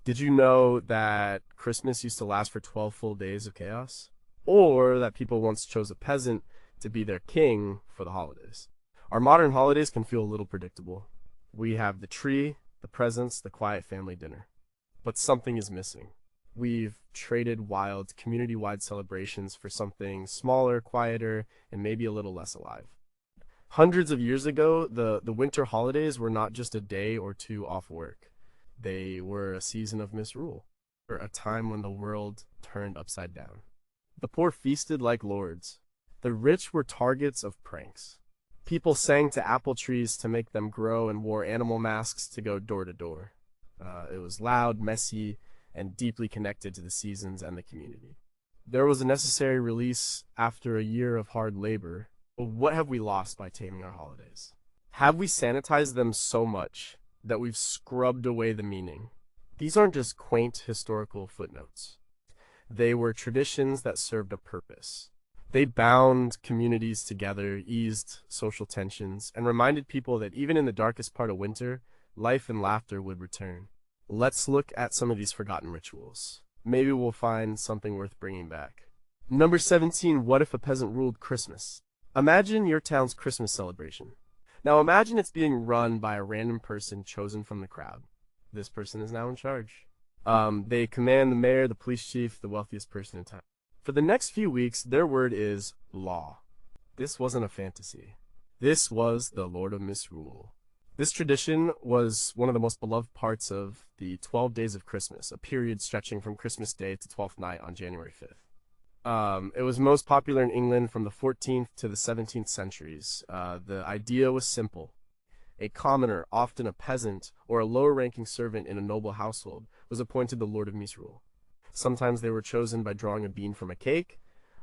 Did you know that Christmas used to last for 12 full days of chaos? Or that people once chose a peasant to be their king for the holidays? Our modern holidays can feel a little predictable. We have the tree, the presents, the quiet family dinner. But something is missing. We've traded wild, community wide celebrations for something smaller, quieter, and maybe a little less alive. Hundreds of years ago, the winter holidays were not just a day or two off work. They were a season of misrule, or a time when the world turned upside down. The poor feasted like lords. The rich were targets of pranks. People sang to apple trees to make them grow and wore animal masks to go door to door. It was loud, messy, and deeply connected to the seasons and the community. There was a necessary release after a year of hard labor. But what have we lost by taming our holidays? Have we sanitized them so much that we've scrubbed away the meaning? These aren't just quaint historical footnotes. They were traditions that served a purpose. They bound communities together, eased social tensions, and reminded people that even in the darkest part of winter, life and laughter would return. Let's look at some of these forgotten rituals. Maybe we'll find something worth bringing back. Number 17, what if a peasant ruled Christmas? Imagine your town's Christmas celebration. Now imagine it's being run by a random person chosen from the crowd. This person is now in charge. They command the mayor, the police chief, the wealthiest person in town. For the next few weeks, their word is law. This wasn't a fantasy. This was the Lord of Misrule. This tradition was one of the most beloved parts of the 12 days of Christmas, a period stretching from Christmas Day to Twelfth Night on January 5th. It was most popular in England from the 14th to the 17th centuries. The idea was simple. A commoner, often a peasant or a lower-ranking servant in a noble household, was appointed the Lord of Misrule. Sometimes they were chosen by drawing a bean from a cake,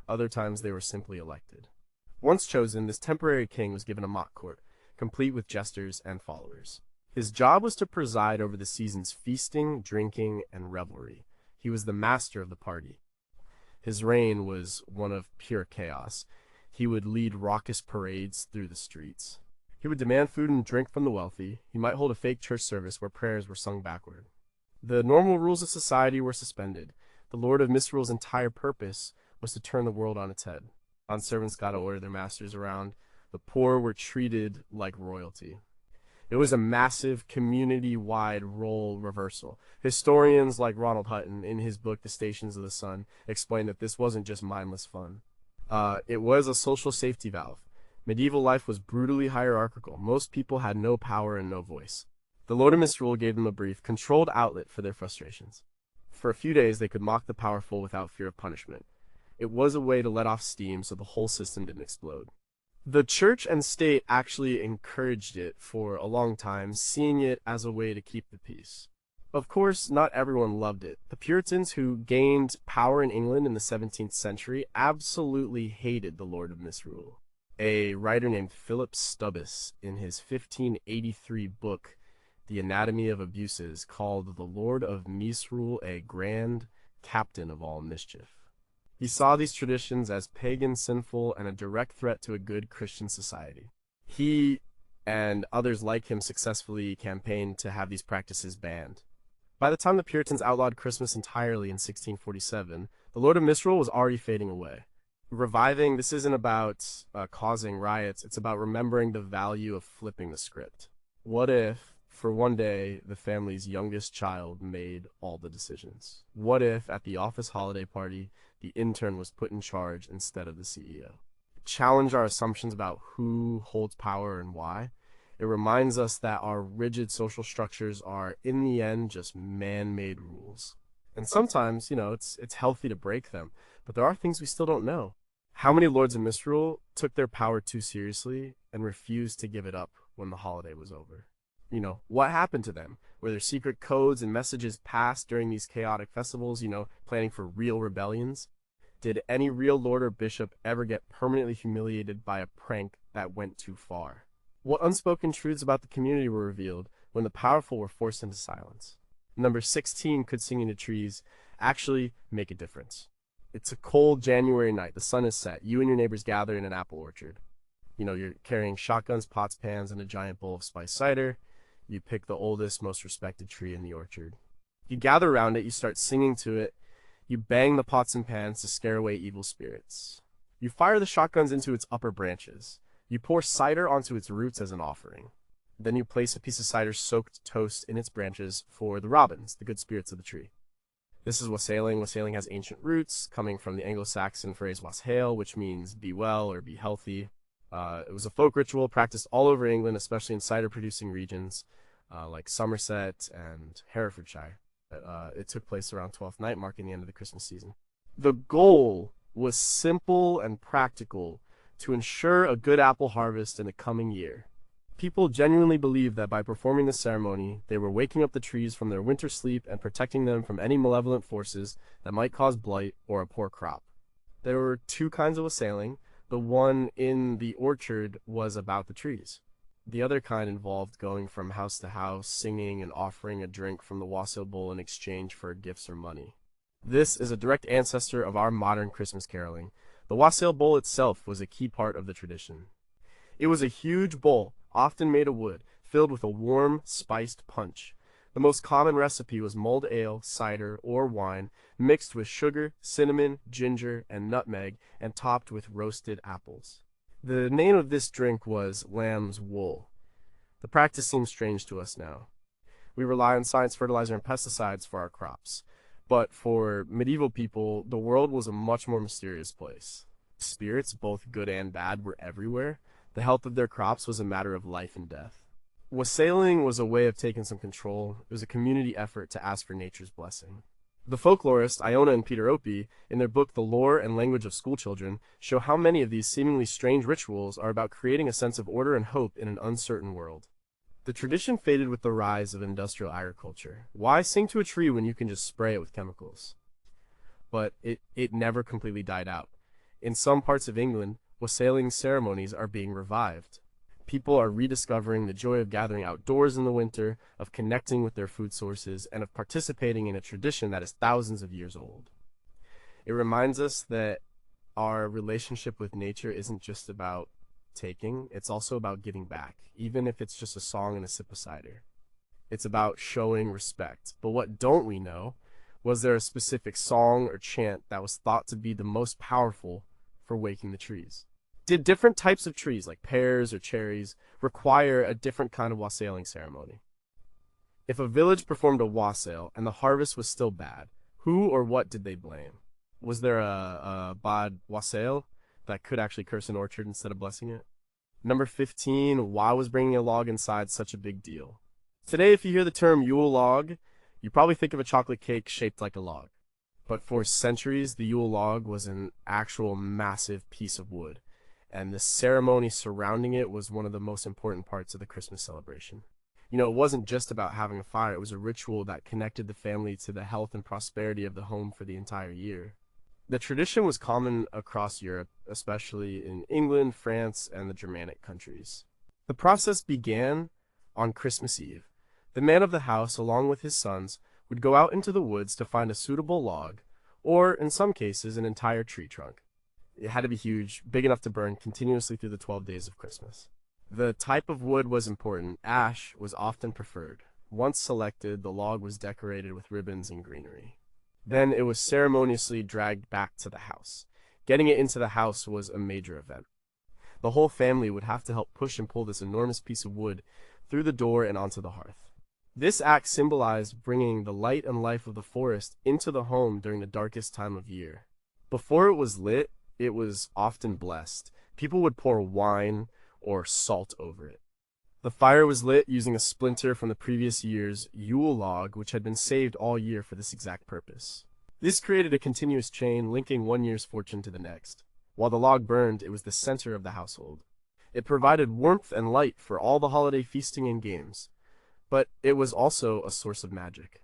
other times they were simply elected. Once chosen, this temporary king was given a mock court, complete with jesters and followers. His job was to preside over the season's feasting, drinking, and revelry. He was the master of the party. His reign was one of pure chaos. He would lead raucous parades through the streets. He would demand food and drink from the wealthy. He might hold a fake church service where prayers were sung backward. The normal rules of society were suspended. The Lord of Misrule's entire purpose was to turn the world on its head. Servants got to order their masters around. The poor were treated like royalty. It was a massive community-wide role reversal. Historians like Ronald Hutton, in his book The Stations of the Sun, explained that this wasn't just mindless fun. It was a social safety valve. Medieval life was brutally hierarchical. Most people had no power and no voice. The Lord of Misrule gave them a brief, controlled outlet for their frustrations. For a few days, they could mock the powerful without fear of punishment. It was a way to let off steam so the whole system didn't explode. The church and state actually encouraged it for a long time, seeing it as a way to keep the peace. Of course, not everyone loved it. The Puritans, who gained power in England in the 17th century, absolutely hated the Lord of Misrule. A writer named Philip Stubbs, in his 1583 book, The Anatomy of Abuses, called the Lord of Misrule a grand captain of all mischief. He saw these traditions as pagan, sinful, and a direct threat to a good Christian society. He and others like him successfully campaigned to have these practices banned. By the time the Puritans outlawed Christmas entirely in 1647, the Lord of Misrule was already fading away. Reviving, this isn't about causing riots, it's about remembering the value of flipping the script. What if, for one day, the family's youngest child made all the decisions? What if, at the office holiday party, the intern was put in charge instead of the CEO? Challenge our assumptions about who holds power and why. It reminds us that our rigid social structures are, in the end, just man-made rules. And sometimes, it's healthy to break them, but there are things we still don't know. How many lords of misrule took their power too seriously and refused to give it up when the holiday was over? What happened to them? Were there secret codes and messages passed during these chaotic festivals, planning for real rebellions? Did any real lord or bishop ever get permanently humiliated by a prank that went too far? What unspoken truths about the community were revealed when the powerful were forced into silence? Number 16, could singing to trees actually make a difference? It's a cold January night. The sun is set. You and your neighbors gather in an apple orchard. You're carrying shotguns, pots, pans, and a giant bowl of spiced cider. You pick the oldest, most respected tree in the orchard. You gather around it, you start singing to it, you bang the pots and pans to scare away evil spirits. You fire the shotguns into its upper branches. You pour cider onto its roots as an offering. Then you place a piece of cider-soaked toast in its branches for the robins, the good spirits of the tree. This is wassailing. Wassailing has ancient roots, coming from the Anglo-Saxon phrase wassail, which means be well or be healthy. It was a folk ritual practiced all over England, especially in cider-producing regions like Somerset and Herefordshire. It took place around Twelfth Night, marking the end of the Christmas season. The goal was simple and practical to ensure a good apple harvest in the coming year. People genuinely believed that by performing the ceremony, they were waking up the trees from their winter sleep and protecting them from any malevolent forces that might cause blight or a poor crop. There were two kinds of wassailing. The one in the orchard was about the trees. The other kind involved going from house to house, singing and offering a drink from the wassail bowl in exchange for gifts or money. This is a direct ancestor of our modern Christmas caroling. The wassail bowl itself was a key part of the tradition. It was a huge bowl, often made of wood, filled with a warm, spiced punch. The most common recipe was mulled ale, cider, or wine, mixed with sugar, cinnamon, ginger, and nutmeg, and topped with roasted apples. The name of this drink was lamb's wool. The practice seems strange to us now. We rely on science, fertilizer, and pesticides for our crops. But for medieval people, the world was a much more mysterious place. Spirits, both good and bad, were everywhere. The health of their crops was a matter of life and death. Wassailing was a way of taking some control. It was a community effort to ask for nature's blessing. The folklorists Iona and Peter Opie, in their book The Lore and Language of Schoolchildren, show how many of these seemingly strange rituals are about creating a sense of order and hope in an uncertain world. The tradition faded with the rise of industrial agriculture. Why sing to a tree when you can just spray it with chemicals? But it never completely died out. In some parts of England, wassailing ceremonies are being revived. People are rediscovering the joy of gathering outdoors in the winter, of connecting with their food sources, and of participating in a tradition that is thousands of years old. It reminds us that our relationship with nature isn't just about taking, it's also about giving back, even if it's just a song and a sip of cider. It's about showing respect. But what don't we know? Was there a specific song or chant that was thought to be the most powerful for waking the trees? Did different types of trees, like pears or cherries, require a different kind of wassailing ceremony? If a village performed a wassail and the harvest was still bad, who or what did they blame? Was there a bad wassail that could actually curse an orchard instead of blessing it? Number 15, why was bringing a log inside such a big deal? Today, if you hear the term Yule log, you probably think of a chocolate cake shaped like a log. But for centuries, the Yule log was an actual massive piece of wood, and the ceremony surrounding it was one of the most important parts of the Christmas celebration. You know, it wasn't just about having a fire, it was a ritual that connected the family to the health and prosperity of the home for the entire year. The tradition was common across Europe, especially in England, France, and the Germanic countries. The process began on Christmas Eve. The man of the house, along with his sons, would go out into the woods to find a suitable log, or, in some cases, an entire tree trunk. It had to be huge, big enough to burn continuously through the 12 days of Christmas. The type of wood was important. Ash was often preferred. Once selected, the log was decorated with ribbons and greenery. Then it was ceremoniously dragged back to the house. Getting it into the house was a major event. The whole family would have to help push and pull this enormous piece of wood through the door and onto the hearth. This act symbolized bringing the light and life of the forest into the home during the darkest time of year. Before it was lit, it was often blessed. People would pour wine or salt over it. The fire was lit using a splinter from the previous year's Yule log, which had been saved all year for this exact purpose. This created a continuous chain linking one year's fortune to the next. While the log burned, it was the center of the household. It provided warmth and light for all the holiday feasting and games. But it was also a source of magic.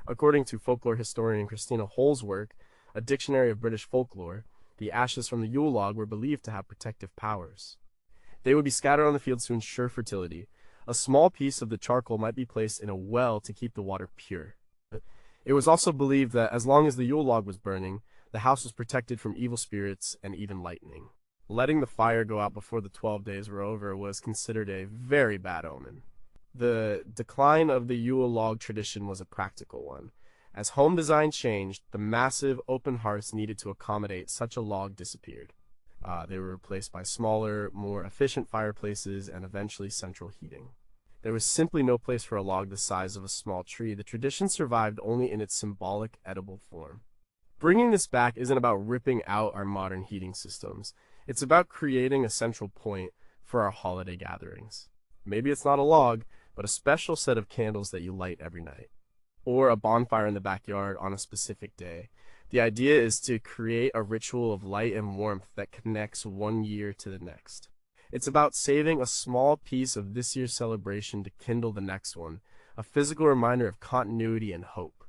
According to folklore historian Christina Hole's work, A Dictionary of British Folklore, the ashes from the Yule log were believed to have protective powers. They would be scattered on the fields to ensure fertility. A small piece of the charcoal might be placed in a well to keep the water pure. It was also believed that as long as the Yule log was burning, the house was protected from evil spirits and even lightning. Letting the fire go out before the 12 days were over was considered a very bad omen. The decline of the Yule log tradition was a practical one. As home design changed, the massive open hearths needed to accommodate such a log disappeared. They were replaced by smaller, more efficient fireplaces and eventually central heating. There was simply no place for a log the size of a small tree. The tradition survived only in its symbolic, edible form. Bringing this back isn't about ripping out our modern heating systems. It's about creating a central point for our holiday gatherings. Maybe it's not a log, but a special set of candles that you light every night, or a bonfire in the backyard on a specific day. The idea is to create a ritual of light and warmth that connects one year to the next. It's about saving a small piece of this year's celebration to kindle the next one, a physical reminder of continuity and hope.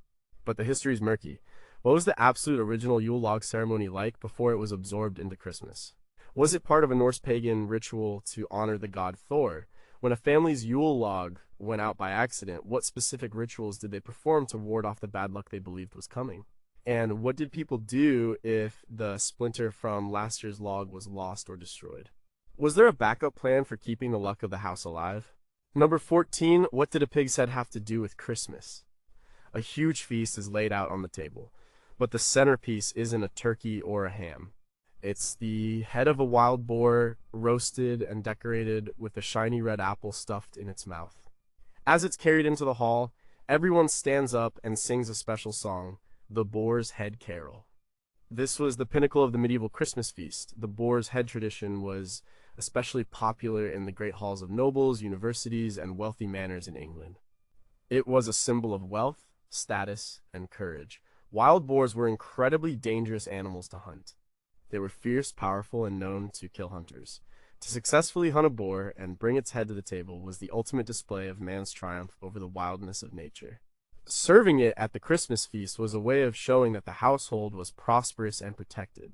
But the history is murky. What was the absolute original Yule log ceremony like before it was absorbed into Christmas? Was it part of a Norse pagan ritual to honor the god Thor? When a family's Yule log went out by accident, what specific rituals did they perform to ward off the bad luck they believed was coming? And what did people do if the splinter from last year's log was lost or destroyed? Was there a backup plan for keeping the luck of the house alive? Number 14, what did a pig's head have to do with Christmas? A huge feast is laid out on the table, but the centerpiece isn't a turkey or a ham. It's the head of a wild boar, roasted and decorated with a shiny red apple stuffed in its mouth. As it's carried into the hall, everyone stands up and sings a special song, the Boar's Head Carol. This was the pinnacle of the medieval Christmas feast. The boar's head tradition was especially popular in the great halls of nobles, universities, and wealthy manors in England. It was a symbol of wealth, status, and courage. Wild boars were incredibly dangerous animals to hunt. They were fierce, powerful, and known to kill hunters. To successfully hunt a boar and bring its head to the table was the ultimate display of man's triumph over the wildness of nature. Serving it at the Christmas feast was a way of showing that the household was prosperous and protected.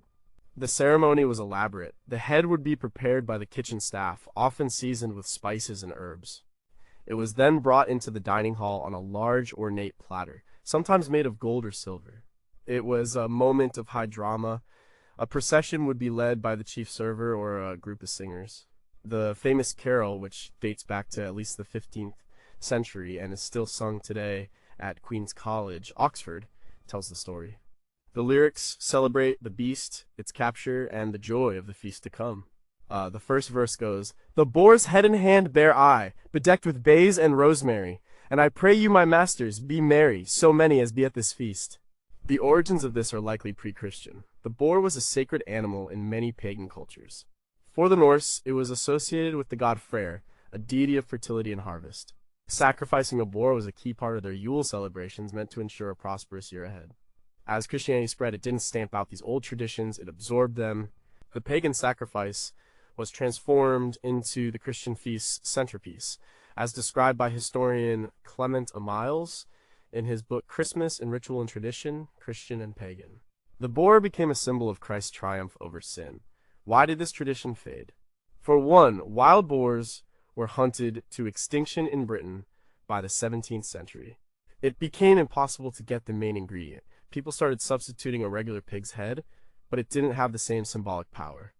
The ceremony was elaborate. The head would be prepared by the kitchen staff, often seasoned with spices and herbs. It was then brought into the dining hall on a large, ornate platter, sometimes made of gold or silver. It was a moment of high drama. A procession would be led by the chief server or a group of singers. The famous carol, which dates back to at least the 15th century and is still sung today at Queen's College, Oxford, tells the story. The lyrics celebrate the beast, its capture, and the joy of the feast to come. The first verse goes, "The boar's head in hand bear I, bedecked with bays and rosemary, and I pray you, my masters, be merry, so many as be at this feast." The origins of this are likely pre-Christian. The boar was a sacred animal in many pagan cultures. For the Norse, it was associated with the god Freyr, a deity of fertility and harvest. Sacrificing a boar was a key part of their Yule celebrations, meant to ensure a prosperous year ahead. As Christianity spread, it didn't stamp out these old traditions, it absorbed them. The pagan sacrifice was transformed into the Christian feast's centerpiece, as described by historian Clement Amiles in his book Christmas in Ritual and Tradition, Christian and Pagan. The boar became a symbol of Christ's triumph over sin. Why did this tradition fade? For one, wild boars were hunted to extinction in Britain by the 17th century. It became impossible to get the main ingredient. People started substituting a regular pig's head, but it didn't have the same symbolic power.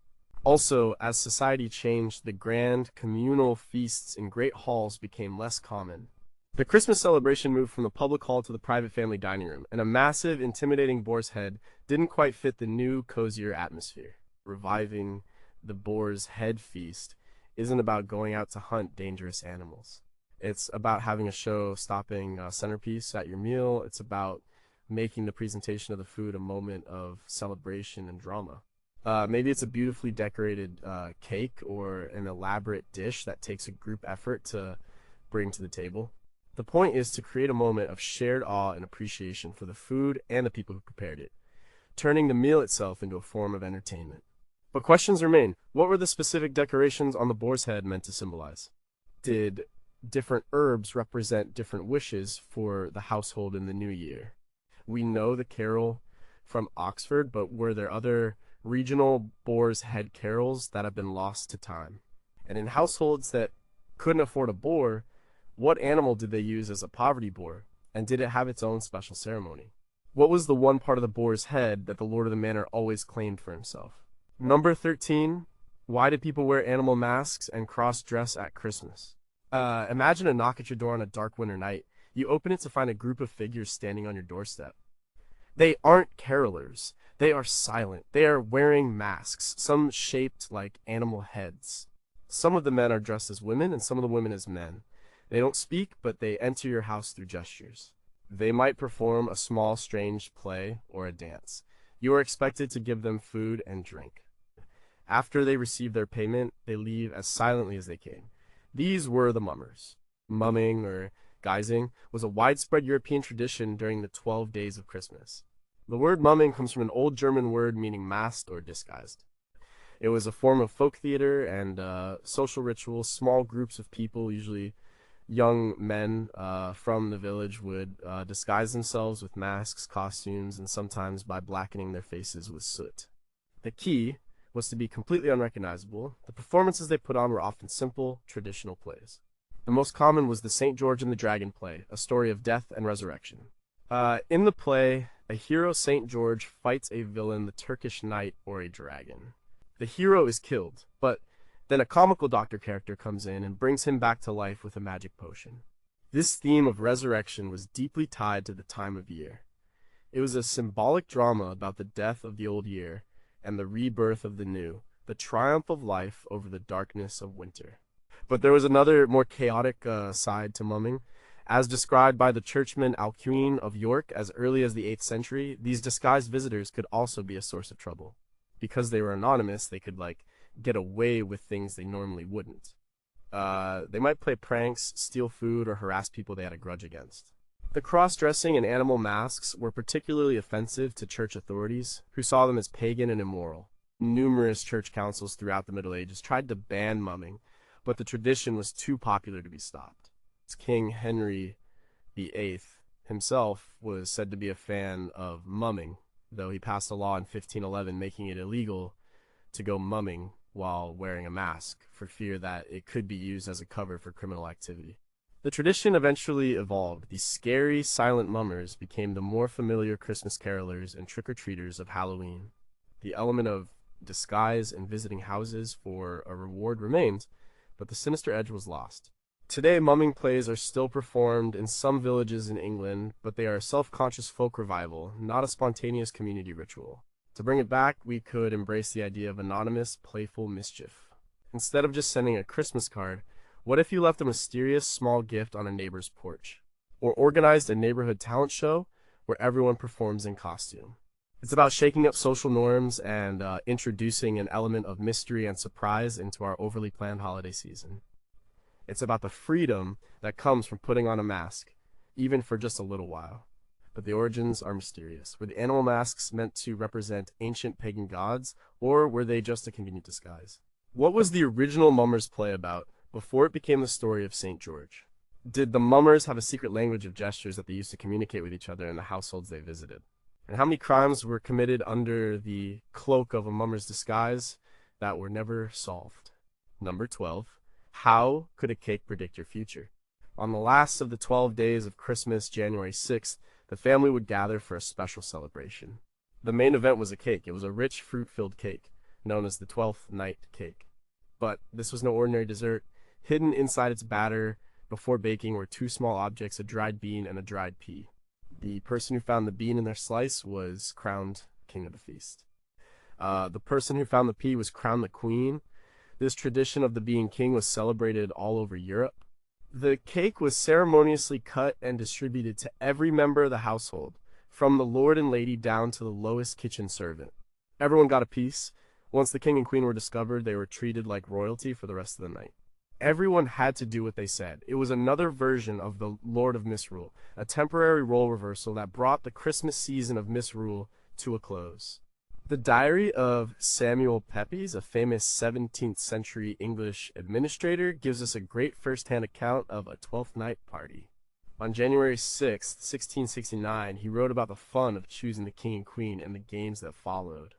Also, as society changed, the grand communal feasts in great halls became less common. The Christmas celebration moved from the public hall to the private family dining room, and a massive, intimidating boar's head didn't quite fit the new, cozier atmosphere. Reviving the boar's head feast isn't about going out to hunt dangerous animals. It's about having a show-stopping centerpiece at your meal. It's about making the presentation of the food a moment of celebration and drama. Maybe it's a beautifully decorated cake or an elaborate dish that takes a group effort to bring to the table. The point is to create a moment of shared awe and appreciation for the food and the people who prepared it, turning the meal itself into a form of entertainment. But questions remain. What were the specific decorations on the boar's head meant to symbolize? Did different herbs represent different wishes for the household in the new year? We know the carol from Oxford, but were there other regional boar's head carols that have been lost to time? And in households that couldn't afford a boar, what animal did they use as a poverty boar? And did it have its own special ceremony? What was the one part of the boar's head that the lord of the manor always claimed for himself? Number 13, why did people wear animal masks and cross-dress at Christmas? Imagine a knock at your door on a dark winter night. You open it to find a group of figures standing on your doorstep. They aren't carolers. They are silent. They are wearing masks, some shaped like animal heads. Some of the men are dressed as women and some of the women as men. They don't speak, but they enter your house through gestures. They might perform a small, strange play or a dance. You are expected to give them food and drink. After they receive their payment, they leave as silently as they came. These were the mummers. Mumming, or guising, was a widespread European tradition during the 12 days of Christmas. The word mumming comes from an old German word meaning masked or disguised. It was a form of folk theater and social ritual. Small groups of people, usually young men from the village, would disguise themselves with masks, costumes, and sometimes by blackening their faces with soot. The key was to be completely unrecognizable. The performances they put on were often simple, traditional plays. The most common was the St. George and the Dragon play, a story of death and resurrection. In the play, a hero, St. George, fights a villain, the Turkish knight, or a dragon. The hero is killed, but then a comical doctor character comes in and brings him back to life with a magic potion. This theme of resurrection was deeply tied to the time of year. It was a symbolic drama about the death of the old year and the rebirth of the new, the triumph of life over the darkness of winter. But there was another, more chaotic side to mumming. As described by the churchman Alcuin of York as early as the 8th century, these disguised visitors could also be a source of trouble. Because they were anonymous, they could, get away with things they normally wouldn't. They might play pranks, steal food, or harass people they had a grudge against. The cross-dressing and animal masks were particularly offensive to church authorities, who saw them as pagan and immoral. Numerous church councils throughout the Middle Ages tried to ban mumming, but the tradition was too popular to be stopped. King Henry VIII himself was said to be a fan of mumming, though he passed a law in 1511 making it illegal to go mumming while wearing a mask, for fear that it could be used as a cover for criminal activity. The tradition eventually evolved. These scary, silent mummers became the more familiar Christmas carolers and trick-or-treaters of Halloween. The element of disguise and visiting houses for a reward remained, but the sinister edge was lost. Today, mumming plays are still performed in some villages in England, but they are a self-conscious folk revival, not a spontaneous community ritual. To bring it back, we could embrace the idea of anonymous, playful mischief. Instead of just sending a Christmas card, what if you left a mysterious small gift on a neighbor's porch? Or organized a neighborhood talent show where everyone performs in costume? It's about shaking up social norms and introducing an element of mystery and surprise into our overly planned holiday season. It's about the freedom that comes from putting on a mask, even for just a little while. But the origins are mysterious. Were the animal masks meant to represent ancient pagan gods, or were they just a convenient disguise? What was the original mummers play about before it became the story of St. George? Did the mummers have a secret language of gestures that they used to communicate with each other in the households they visited? And how many crimes were committed under the cloak of a mummer's disguise that were never solved? Number 12. How could a cake predict your future? On the last of the 12 days of Christmas, January 6th, the family would gather for a special celebration. The main event was a cake. It was a rich, fruit-filled cake, known as the 12th night cake. But this was no ordinary dessert. Hidden inside its batter before baking were two small objects, a dried bean and a dried pea. The person who found the bean in their slice was crowned king of the feast. The person who found the pea was crowned the queen. This tradition of the being king was celebrated all over Europe. The cake was ceremoniously cut and distributed to every member of the household, from the lord and lady down to the lowest kitchen servant. Everyone got a piece. Once the king and queen were discovered, they were treated like royalty for the rest of the night. Everyone had to do what they said. It was another version of the Lord of Misrule, a temporary role reversal that brought the Christmas season of Misrule to a close. The diary of Samuel Pepys, a famous 17th century English administrator, gives us a great first-hand account of a 12th night party. On January 6, 1669, he wrote about the fun of choosing the king and queen and the games that followed.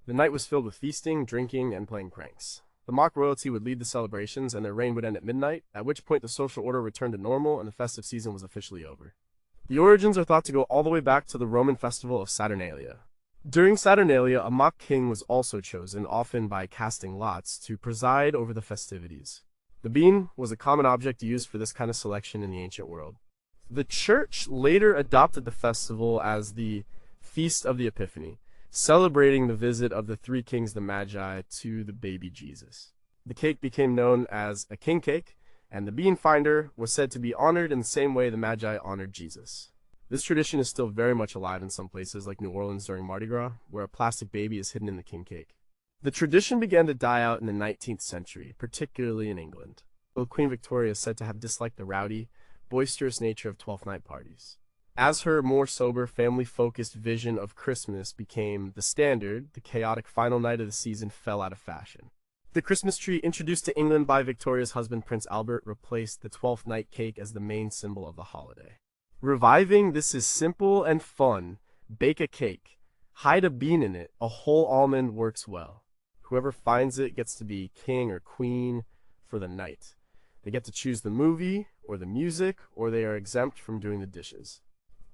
The night was filled with feasting, drinking, and playing pranks. The mock royalty would lead the celebrations, and their reign would end at midnight, at which point the social order returned to normal and the festive season was officially over. The origins are thought to go all the way back to the Roman festival of Saturnalia. During Saturnalia, a mock king was also chosen, often by casting lots, to preside over the festivities. The bean was a common object used for this kind of selection in the ancient world. The church later adopted the festival as the Feast of the Epiphany, celebrating the visit of the three kings, the Magi, to the baby Jesus. The cake became known as a king cake, and the bean finder was said to be honored in the same way the Magi honored Jesus. This tradition is still very much alive in some places, like New Orleans during Mardi Gras, where a plastic baby is hidden in the king cake. The tradition began to die out in the 19th century, particularly in England, though Queen Victoria is said to have disliked the rowdy, boisterous nature of Twelfth Night parties. As her more sober, family-focused vision of Christmas became the standard, the chaotic final night of the season fell out of fashion. The Christmas tree, introduced to England by Victoria's husband Prince Albert, replaced the Twelfth Night cake as the main symbol of the holiday. Reviving this is simple and fun. Bake a cake. Hide a bean in it. A whole almond works well. Whoever finds it gets to be king or queen for the night. They get to choose the movie or the music, or they are exempt from doing the dishes.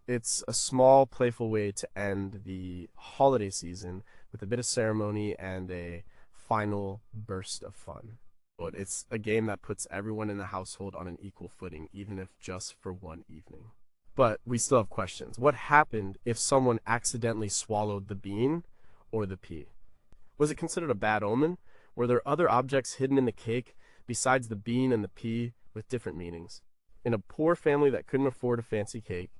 It's a small, playful way to end the holiday season with a bit of ceremony and a final burst of fun. But it's a game that puts everyone in the household on an equal footing, even if just for one evening. But we still have questions. What happened if someone accidentally swallowed the bean or the pea? Was it considered a bad omen? Were there other objects hidden in the cake besides the bean and the pea with different meanings? In a poor family that couldn't afford a fancy cake,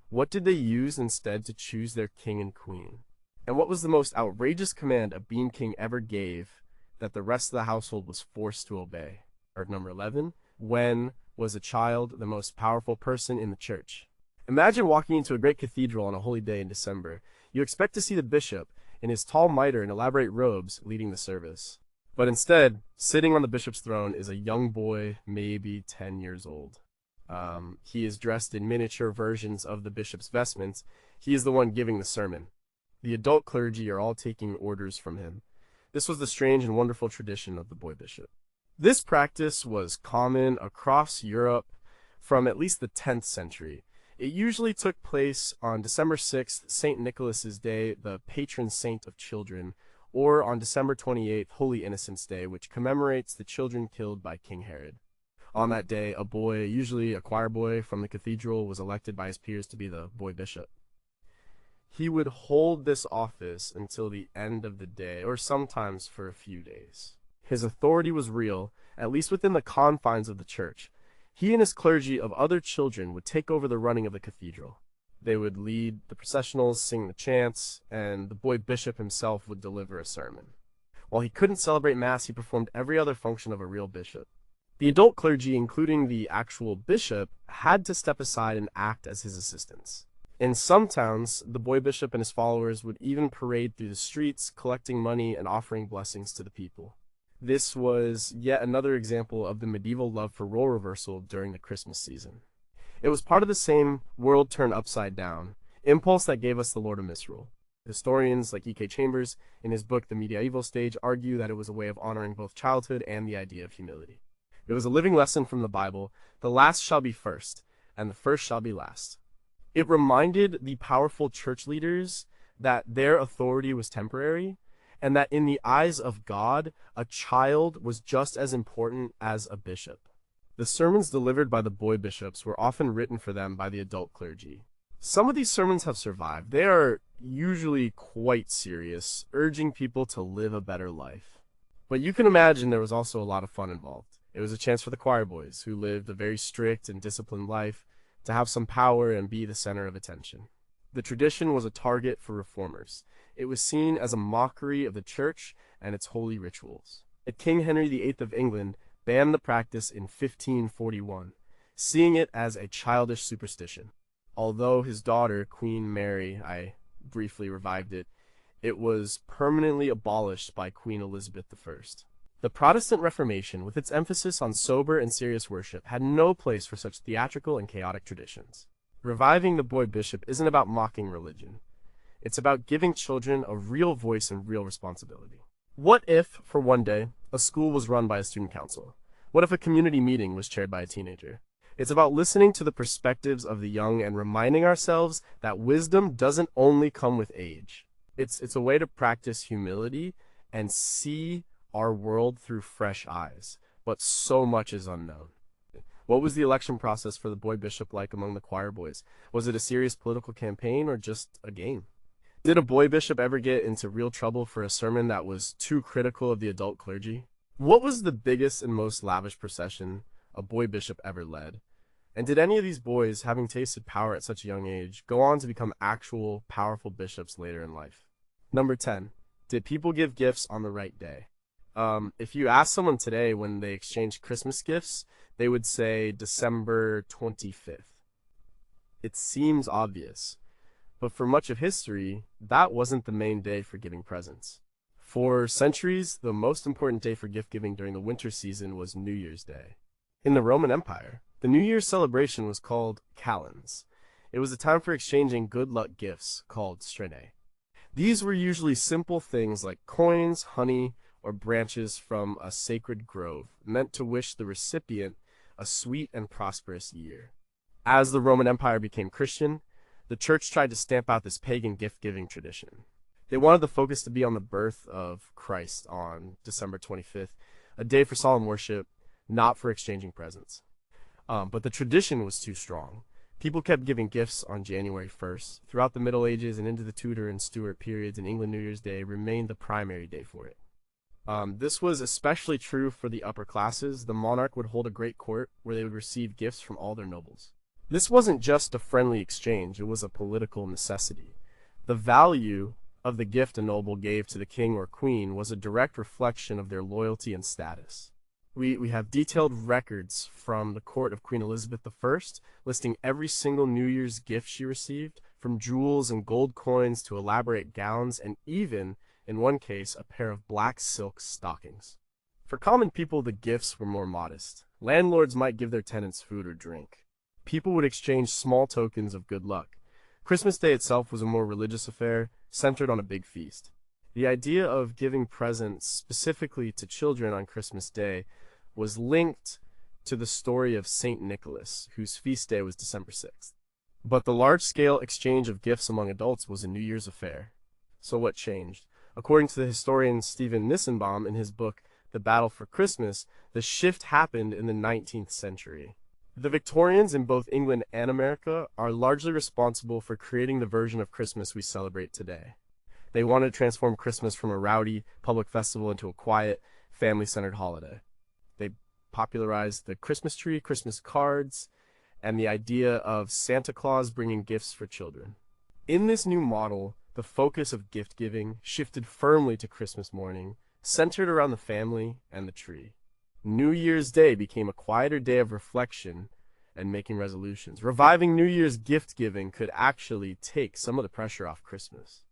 what did they use instead to choose their king and queen? And what was the most outrageous command a bean king ever gave that the rest of the household was forced to obey? Or number 11, when was a child the most powerful person in the church? Imagine walking into a great cathedral on a holy day in December. You expect to see the bishop in his tall mitre and elaborate robes leading the service. But instead, sitting on the bishop's throne is a young boy, maybe 10 years old. He is dressed in miniature versions of the bishop's vestments. He is the one giving the sermon. The adult clergy are all taking orders from him. This was the strange and wonderful tradition of the boy bishop. This practice was common across Europe from at least the 10th century. It usually took place on December 6th, St. Nicholas's Day, the patron saint of children, or on December 28th, Holy Innocents' Day, which commemorates the children killed by King Herod. On that day, a boy, usually a choir boy from the cathedral, was elected by his peers to be the boy bishop. He would hold this office until the end of the day, or sometimes for a few days. His authority was real, at least within the confines of the church. He and his clergy of other children would take over the running of the cathedral. They would lead the processionals, sing the chants, and the boy bishop himself would deliver a sermon. While he couldn't celebrate Mass, he performed every other function of a real bishop. The adult clergy, including the actual bishop, had to step aside and act as his assistants. In some towns, the boy bishop and his followers would even parade through the streets, collecting money and offering blessings to the people. This was yet another example of the medieval love for role reversal during the Christmas season. It was part of the same world turned upside down impulse that gave us the Lord of Misrule. Historians like E.K. Chambers, in his book The Medieval Stage, argue that it was a way of honoring both childhood and the idea of humility. It was a living lesson from the Bible: the last shall be first, and the first shall be last. It reminded the powerful church leaders that their authority was temporary, and that in the eyes of God, a child was just as important as a bishop. The sermons delivered by the boy bishops were often written for them by the adult clergy. Some of these sermons have survived. They are usually quite serious, urging people to live a better life. But you can imagine there was also a lot of fun involved. It was a chance for the choir boys, who lived a very strict and disciplined life, to have some power and be the center of attention. The tradition was a target for reformers. It was seen as a mockery of the church and its holy rituals. King Henry VIII of England banned the practice in 1541, seeing it as a childish superstition. Although his daughter, Queen Mary, I briefly revived it, it was permanently abolished by Queen Elizabeth I. The Protestant Reformation, with its emphasis on sober and serious worship, had no place for such theatrical and chaotic traditions. Reviving the boy bishop isn't about mocking religion. It's about giving children a real voice and real responsibility. What if, for one day, a school was run by a student council? What if a community meeting was chaired by a teenager? It's about listening to the perspectives of the young and reminding ourselves that wisdom doesn't only come with age. It's a way to practice humility and see our world through fresh eyes, but so much is unknown. What was the election process for the boy bishop like among the choir boys? Was it a serious political campaign or just a game? Did a boy bishop ever get into real trouble for a sermon that was too critical of the adult clergy? What was the biggest and most lavish procession a boy bishop ever led? And did any of these boys, having tasted power at such a young age, go on to become actual, powerful bishops later in life? Number 10. Did people give gifts on the right day? If you ask someone today when they exchange Christmas gifts, they would say December 25th. It seems obvious, but for much of history, that wasn't the main day for giving presents. For centuries, the most important day for gift giving during the winter season was New Year's Day. In the Roman Empire, the New Year's celebration was called Calends. It was a time for exchanging good luck gifts called strinae. These were usually simple things like coins, honey, or branches from a sacred grove, meant to wish the recipient a sweet and prosperous year. As the Roman Empire became Christian, the church tried to stamp out this pagan gift-giving tradition. They wanted the focus to be on the birth of Christ on December 25th, a day for solemn worship, not for exchanging presents. But the tradition was too strong. People kept giving gifts on January 1st. Throughout the Middle Ages and into the Tudor and Stuart periods in England, New Year's Day remained the primary day for it. This was especially true for the upper classes. The monarch would hold a great court where they would receive gifts from all their nobles. This wasn't just a friendly exchange, it was a political necessity. The value of the gift a noble gave to the king or queen was a direct reflection of their loyalty and status. We have detailed records from the court of Queen Elizabeth I, listing every single New Year's gift she received, from jewels and gold coins to elaborate gowns, and even, in one case, a pair of black silk stockings. For common people, the gifts were more modest. Landlords might give their tenants food or drink. People would exchange small tokens of good luck. Christmas Day itself was a more religious affair, centered on a big feast. The idea of giving presents specifically to children on Christmas Day was linked to the story of Saint Nicholas, whose feast day was December 6th. But the large-scale exchange of gifts among adults was a New Year's affair. So what changed? According to the historian Stephen Nissenbaum in his book, The Battle for Christmas, the shift happened in the 19th century. The Victorians in both England and America are largely responsible for creating the version of Christmas we celebrate today. They wanted to transform Christmas from a rowdy public festival into a quiet, family-centered holiday. They popularized the Christmas tree, Christmas cards, and the idea of Santa Claus bringing gifts for children. In this new model, the focus of gift-giving shifted firmly to Christmas morning, centered around the family and the tree. New Year's Day became a quieter day of reflection and making resolutions. Reviving New Year's gift-giving could actually take some of the pressure off Christmas.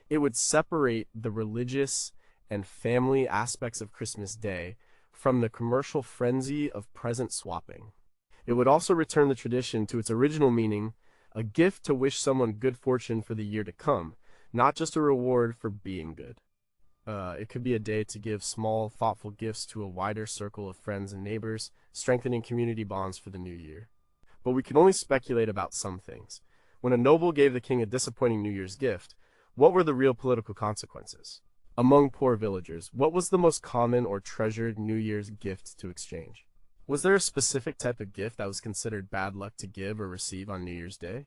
It would separate the religious and family aspects of Christmas Day from the commercial frenzy of present swapping. It would also return the tradition to its original meaning, a gift to wish someone good fortune for the year to come, not just a reward for being good. It could be a day to give small, thoughtful gifts to a wider circle of friends and neighbors, strengthening community bonds for the new year. But we can only speculate about some things. When a noble gave the king a disappointing New Year's gift, what were the real political consequences? Among poor villagers, what was the most common or treasured New Year's gift to exchange? Was there a specific type of gift that was considered bad luck to give or receive on New Year's Day?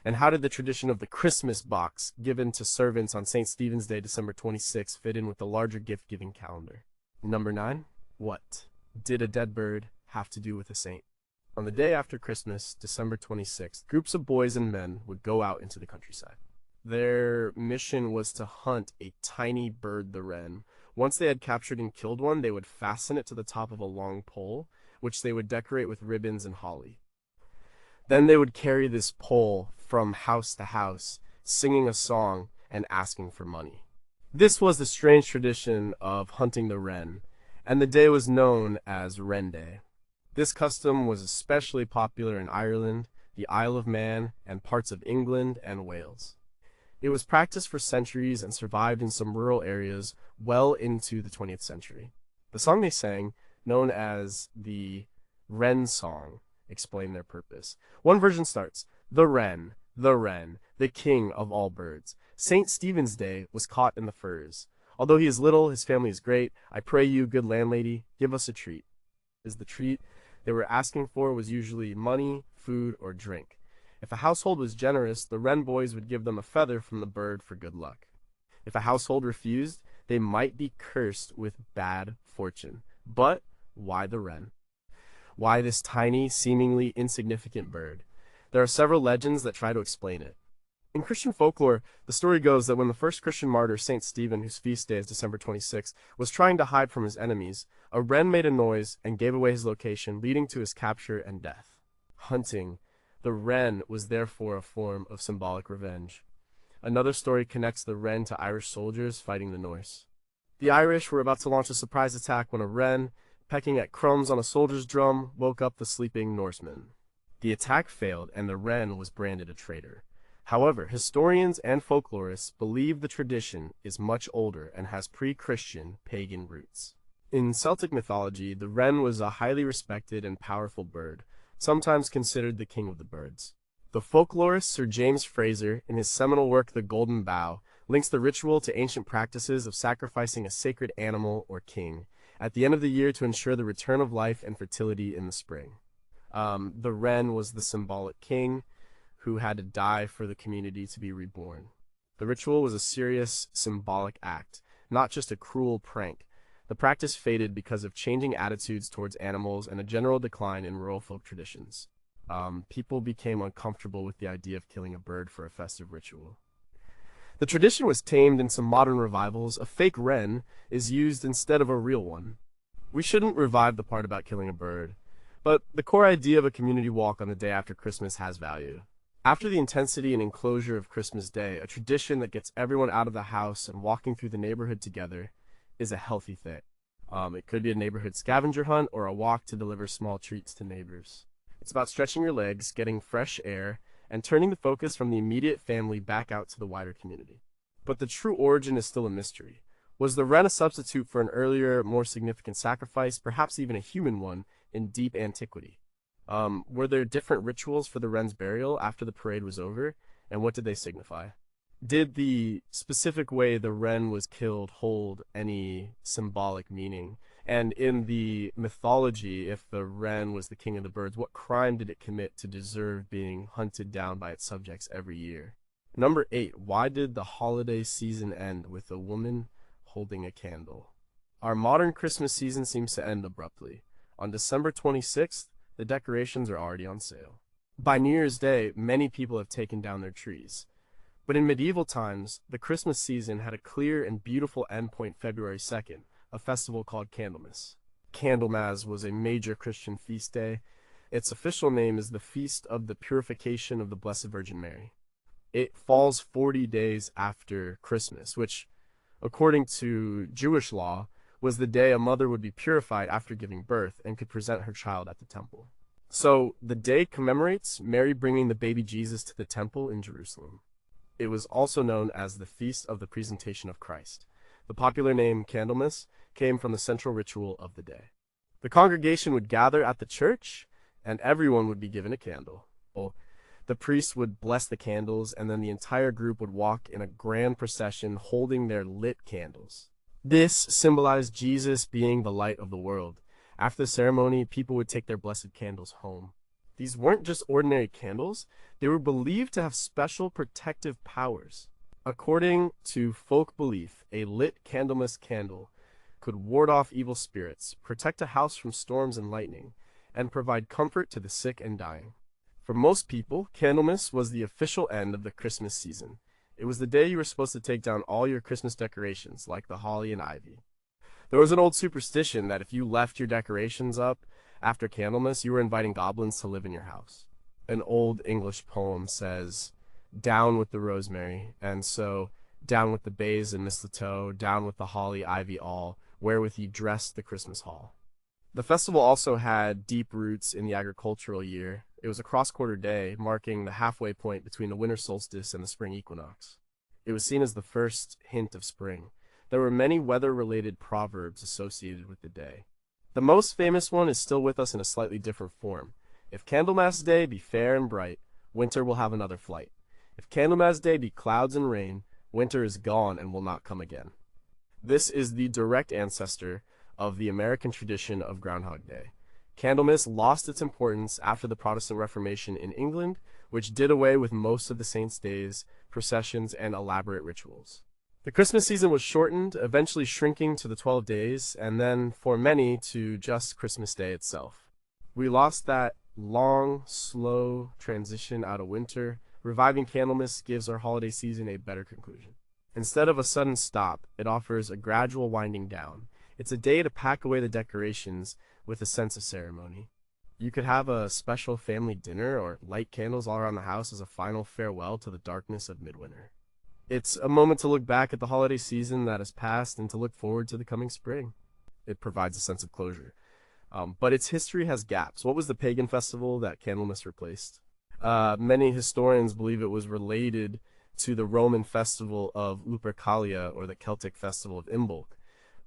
And how did the tradition of the Christmas box given to servants on St. Stephen's Day, December 26, fit in with the larger gift-giving calendar? Number 9. What did a dead bird have to do with a saint? On the day after Christmas, December 26th, groups of boys and men would go out into the countryside. Their mission was to hunt a tiny bird, the wren. Once they had captured and killed one, they would fasten it to the top of a long pole, which they would decorate with ribbons and holly. Then they would carry this pole from house to house, singing a song and asking for money. This was the strange tradition of hunting the wren, and the day was known as Wren Day. This custom was especially popular in Ireland, the Isle of Man, and parts of England and Wales. It was practiced for centuries and survived in some rural areas well into the 20th century. The song they sang, known as the Wren Song, explained their purpose. One version starts, the wren, the king of all birds. St. Stephen's Day was caught in the furs. Although he is little, his family is great. I pray you, good landlady, give us a treat. Is the treat they were asking for was usually money, food, or drink. If a household was generous, the wren boys would give them a feather from the bird for good luck. If a household refused, they might be cursed with bad fortune. But why the wren? Why this tiny, seemingly insignificant bird? There are several legends that try to explain it. In Christian folklore, the story goes that when the first Christian martyr, Saint Stephen, whose feast day is December 26, was trying to hide from his enemies, a wren made a noise and gave away his location, leading to his capture and death. Hunting. The wren was therefore a form of symbolic revenge. Another story connects the wren to Irish soldiers fighting the Norse. The Irish were about to launch a surprise attack when a wren, pecking at crumbs on a soldier's drum, woke up the sleeping Norsemen. The attack failed and the wren was branded a traitor. However, historians and folklorists believe the tradition is much older and has pre-Christian pagan roots. In Celtic mythology, the wren was a highly respected and powerful bird, sometimes considered the king of the birds. The folklorist Sir James Frazer, in his seminal work The Golden Bough, links the ritual to ancient practices of sacrificing a sacred animal or king at the end of the year to ensure the return of life and fertility in the spring. The wren was the symbolic king who had to die for the community to be reborn. The ritual was a serious, symbolic act, not just a cruel prank. The practice faded because of changing attitudes towards animals and a general decline in rural folk traditions. People became uncomfortable with the idea of killing a bird for a festive ritual. The tradition was tamed in some modern revivals. A fake wren is used instead of a real one. We shouldn't revive the part about killing a bird, but the core idea of a community walk on the day after Christmas has value. After the intensity and enclosure of Christmas Day, a tradition that gets everyone out of the house and walking through the neighborhood together is a healthy thing. It could be a neighborhood scavenger hunt or a walk to deliver small treats to neighbors. It's about stretching your legs, getting fresh air, and turning the focus from the immediate family back out to the wider community. But the true origin is still a mystery. Was the wren a substitute for an earlier, more significant sacrifice, perhaps even a human one, in deep antiquity? Were there different rituals for the wren's burial after the parade was over, and what did they signify? Did the specific way the wren was killed hold any symbolic meaning? And in the mythology, if the wren was the king of the birds, what crime did it commit to deserve being hunted down by its subjects every year? Number 8, why did the holiday season end with a woman holding a candle? Our modern Christmas season seems to end abruptly. On December 26th, the decorations are already on sale. By New Year's Day, many people have taken down their trees. But in medieval times, the Christmas season had a clear and beautiful endpoint February 2nd, a festival called Candlemas. Candlemas was a major Christian feast day. Its official name is the Feast of the Purification of the Blessed Virgin Mary. It falls 40 days after Christmas, which, according to Jewish law, was the day a mother would be purified after giving birth and could present her child at the temple. So the day commemorates Mary bringing the baby Jesus to the temple in Jerusalem. It was also known as the Feast of the Presentation of Christ. The popular name Candlemas came from the central ritual of the day. The congregation would gather at the church, and everyone would be given a candle. The priest would bless the candles, and then the entire group would walk in a grand procession holding their lit candles. This symbolized Jesus being the light of the world. After the ceremony, people would take their blessed candles home. These weren't just ordinary candles, they were believed to have special protective powers. According to folk belief, a lit Candlemas candle could ward off evil spirits, protect a house from storms and lightning, and provide comfort to the sick and dying. For most people, Candlemas was the official end of the Christmas season. It was the day you were supposed to take down all your Christmas decorations, like the holly and ivy. There was an old superstition that if you left your decorations up after Candlemas, you were inviting goblins to live in your house. An old English poem says, "Down with the rosemary," and so down with the bays and mistletoe, down with the holly, ivy all, wherewith ye dressed the Christmas hall. The festival also had deep roots in the agricultural year. It was a cross-quarter day, marking the halfway point between the winter solstice and the spring equinox. It was seen as the first hint of spring. There were many weather-related proverbs associated with the day. The most famous one is still with us in a slightly different form. If Candlemas Day be fair and bright, winter will have another flight. If Candlemas Day be clouds and rain, winter is gone and will not come again. This is the direct ancestor of the American tradition of Groundhog Day. Candlemas lost its importance after the Protestant Reformation in England, which did away with most of the saints' days, processions, and elaborate rituals. The Christmas season was shortened, eventually shrinking to the 12 days, and then, for many, to just Christmas Day itself. We lost that long, slow transition out of winter. Reviving Candlemas gives our holiday season a better conclusion. Instead of a sudden stop, it offers a gradual winding down. It's a day to pack away the decorations with a sense of ceremony. You could have a special family dinner or light candles all around the house as a final farewell to the darkness of midwinter. It's a moment to look back at the holiday season that has passed and to look forward to the coming spring. It provides a sense of closure. But its history has gaps. What was the pagan festival that Candlemas replaced? Many historians believe it was related to the Roman festival of Lupercalia or the Celtic festival of Imbolc,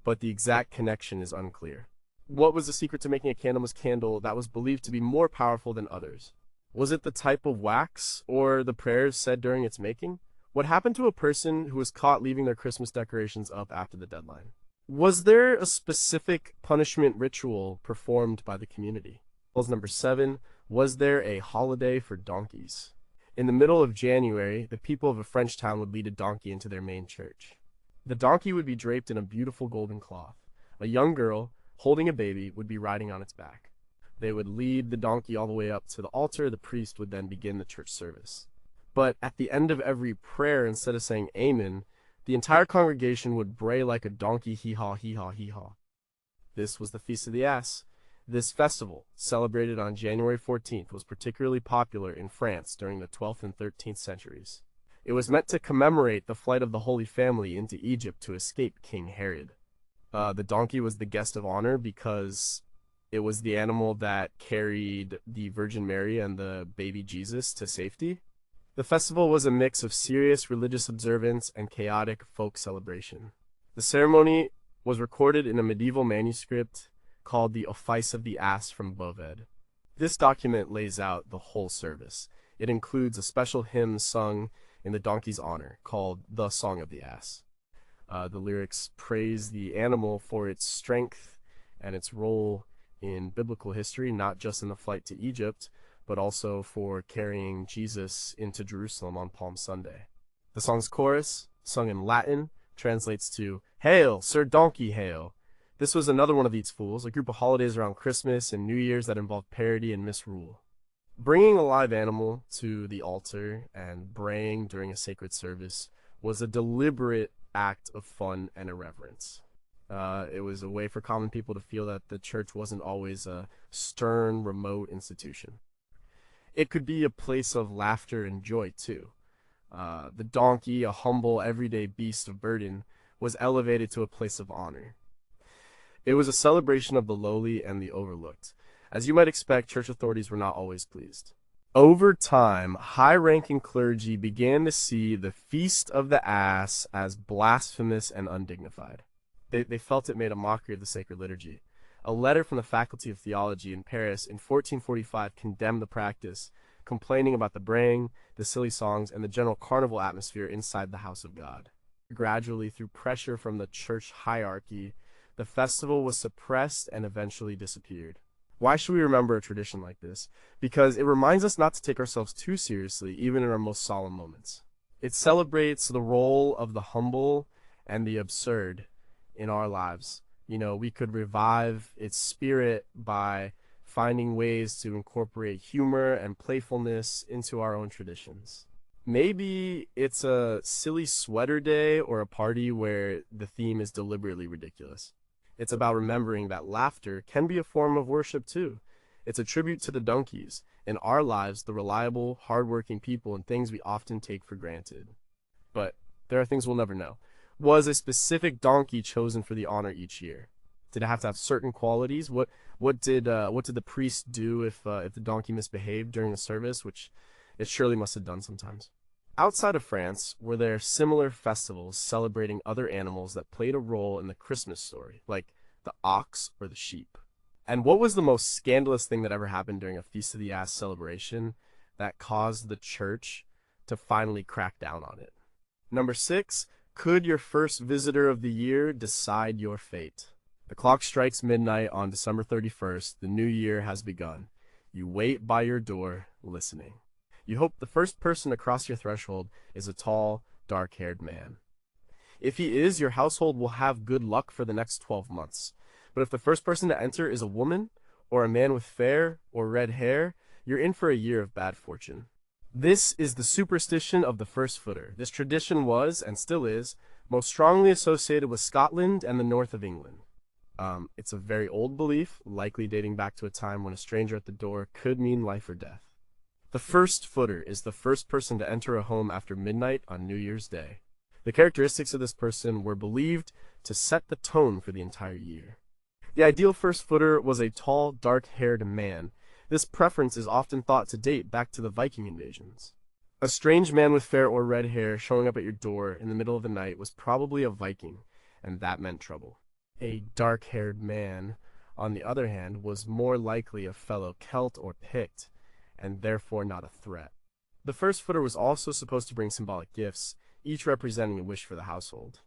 but the exact connection is unclear. What was the secret to making a Candlemas candle that was believed to be more powerful than others? Was it the type of wax or the prayers said during its making? What happened to a person who was caught leaving their Christmas decorations up after the deadline? Was there a specific punishment ritual performed by the community? Number 7, was there a holiday for donkeys? In the middle of January, the people of a French town would lead a donkey into their main church. The donkey would be draped in a beautiful golden cloth. A young girl, holding a baby, would be riding on its back. They would lead the donkey all the way up to the altar. The priest would then begin the church service. But at the end of every prayer, instead of saying Amen, the entire congregation would bray like a donkey, hee-haw, hee-haw, hee-haw. This was the Feast of the Ass. This festival, celebrated on January 14th, was particularly popular in France during the 12th and 13th centuries. It was meant to commemorate the flight of the Holy Family into Egypt to escape King Herod. The donkey was the guest of honor because it was the animal that carried the Virgin Mary and the baby Jesus to safety. The festival was a mix of serious religious observance and chaotic folk celebration. The ceremony was recorded in a medieval manuscript called the Office of the Ass from Beauvais. This document lays out the whole service. It includes a special hymn sung in the donkey's honor called the Song of the Ass. The lyrics praise the animal for its strength and its role in biblical history, not just in the flight to Egypt, but also for carrying Jesus into Jerusalem on Palm Sunday. The song's chorus, sung in Latin, translates to, "Hail, Sir Donkey, hail." This was another one of these fools, a group of holidays around Christmas and New Year's that involved parody and misrule. Bringing a live animal to the altar and braying during a sacred service was a deliberate act of fun and irreverence. It was a way for common people to feel that the church wasn't always a stern, remote institution. It could be a place of laughter and joy, too. The donkey, a humble, everyday beast of burden, was elevated to a place of honor. It was a celebration of the lowly and the overlooked. As you might expect, church authorities were not always pleased. Over time, high-ranking clergy began to see the Feast of the Ass as blasphemous and undignified. They felt it made a mockery of the sacred liturgy. A letter from the Faculty of Theology in Paris in 1445 condemned the practice, complaining about the braying, the silly songs, and the general carnival atmosphere inside the house of God. Gradually, through pressure from the church hierarchy, the festival was suppressed and eventually disappeared. Why should we remember a tradition like this? Because it reminds us not to take ourselves too seriously, even in our most solemn moments. It celebrates the role of the humble and the absurd in our lives. We could revive its spirit by finding ways to incorporate humor and playfulness into our own traditions. Maybe it's a silly sweater day or a party where the theme is deliberately ridiculous. It's about remembering that laughter can be a form of worship too. It's a tribute to the donkeys, in our lives, the reliable, hardworking people and things we often take for granted. But there are things we'll never know. Was a specific donkey chosen for the honor each year? Did it have to have certain qualities? What did the priest do if the donkey misbehaved during the service, which it surely must have done sometimes? Outside of France, were there similar festivals celebrating other animals that played a role in the Christmas story, like the ox or the sheep? And what was the most scandalous thing that ever happened during a Feast of the Ass celebration that caused the church to finally crack down on it? Number 6, could your first visitor of the year decide your fate? The clock strikes midnight on December 31st. The new year has begun. You wait by your door, listening. You hope the first person to cross your threshold is a tall, dark-haired man. If he is, your household will have good luck for the next 12 months. But if the first person to enter is a woman, or a man with fair or red hair, you're in for a year of bad fortune. This is the superstition of the first footer. This tradition was, and still is, most strongly associated with Scotland and the north of England. It's a very old belief, likely dating back to a time when a stranger at the door could mean life or death. The first footer is the first person to enter a home after midnight on New Year's Day. The characteristics of this person were believed to set the tone for the entire year. The ideal first footer was a tall, dark-haired man. This preference is often thought to date back to the Viking invasions. A strange man with fair or red hair showing up at your door in the middle of the night was probably a Viking, and that meant trouble. A dark-haired man, on the other hand, was more likely a fellow Celt or Pict, and therefore not a threat. The first footer was also supposed to bring symbolic gifts, each representing a wish for the household.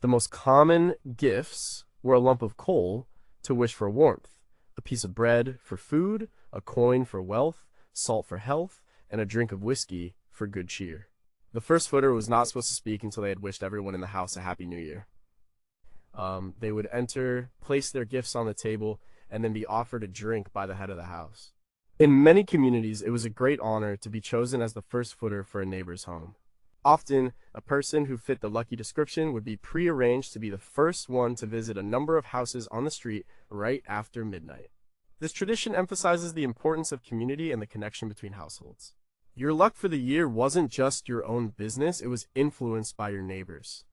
The most common gifts were a lump of coal to wish for warmth, a piece of bread for food, a coin for wealth, salt for health, and a drink of whiskey for good cheer. The first footer was not supposed to speak until they had wished everyone in the house a happy new year. They would enter, place their gifts on the table, and then be offered a drink by the head of the house. In many communities, it was a great honor to be chosen as the first footer for a neighbor's home. Often, a person who fit the lucky description would be prearranged to be the first one to visit a number of houses on the street right after midnight. This tradition emphasizes the importance of community and the connection between households. Your luck for the year wasn't just your own business, it was influenced by your neighbors.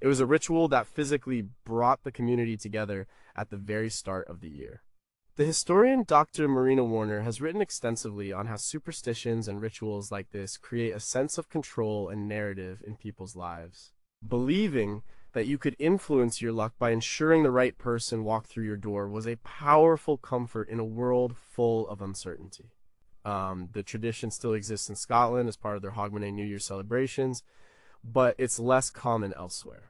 It was a ritual that physically brought the community together at the very start of the year. The historian Dr. Marina Warner has written extensively on how superstitions and rituals like this create a sense of control and narrative in people's lives. Believing that you could influence your luck by ensuring the right person walked through your door was a powerful comfort in a world full of uncertainty. The tradition still exists in Scotland as part of their Hogmanay New Year celebrations, but it's less common elsewhere.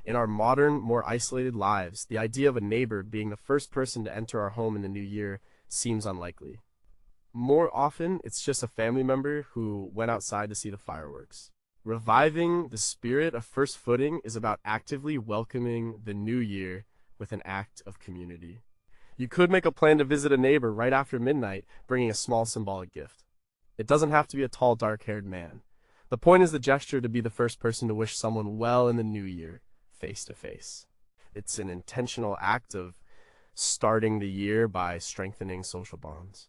In our modern, more isolated lives, the idea of a neighbor being the first person to enter our home in the new year seems unlikely. More often, it's just a family member who went outside to see the fireworks. Reviving the spirit of first footing is about actively welcoming the new year with an act of community. You could make a plan to visit a neighbor right after midnight, bringing a small symbolic gift. It doesn't have to be a tall, dark-haired man. The point is the gesture to be the first person to wish someone well in the new year, face to face. It's an intentional act of starting the year by strengthening social bonds.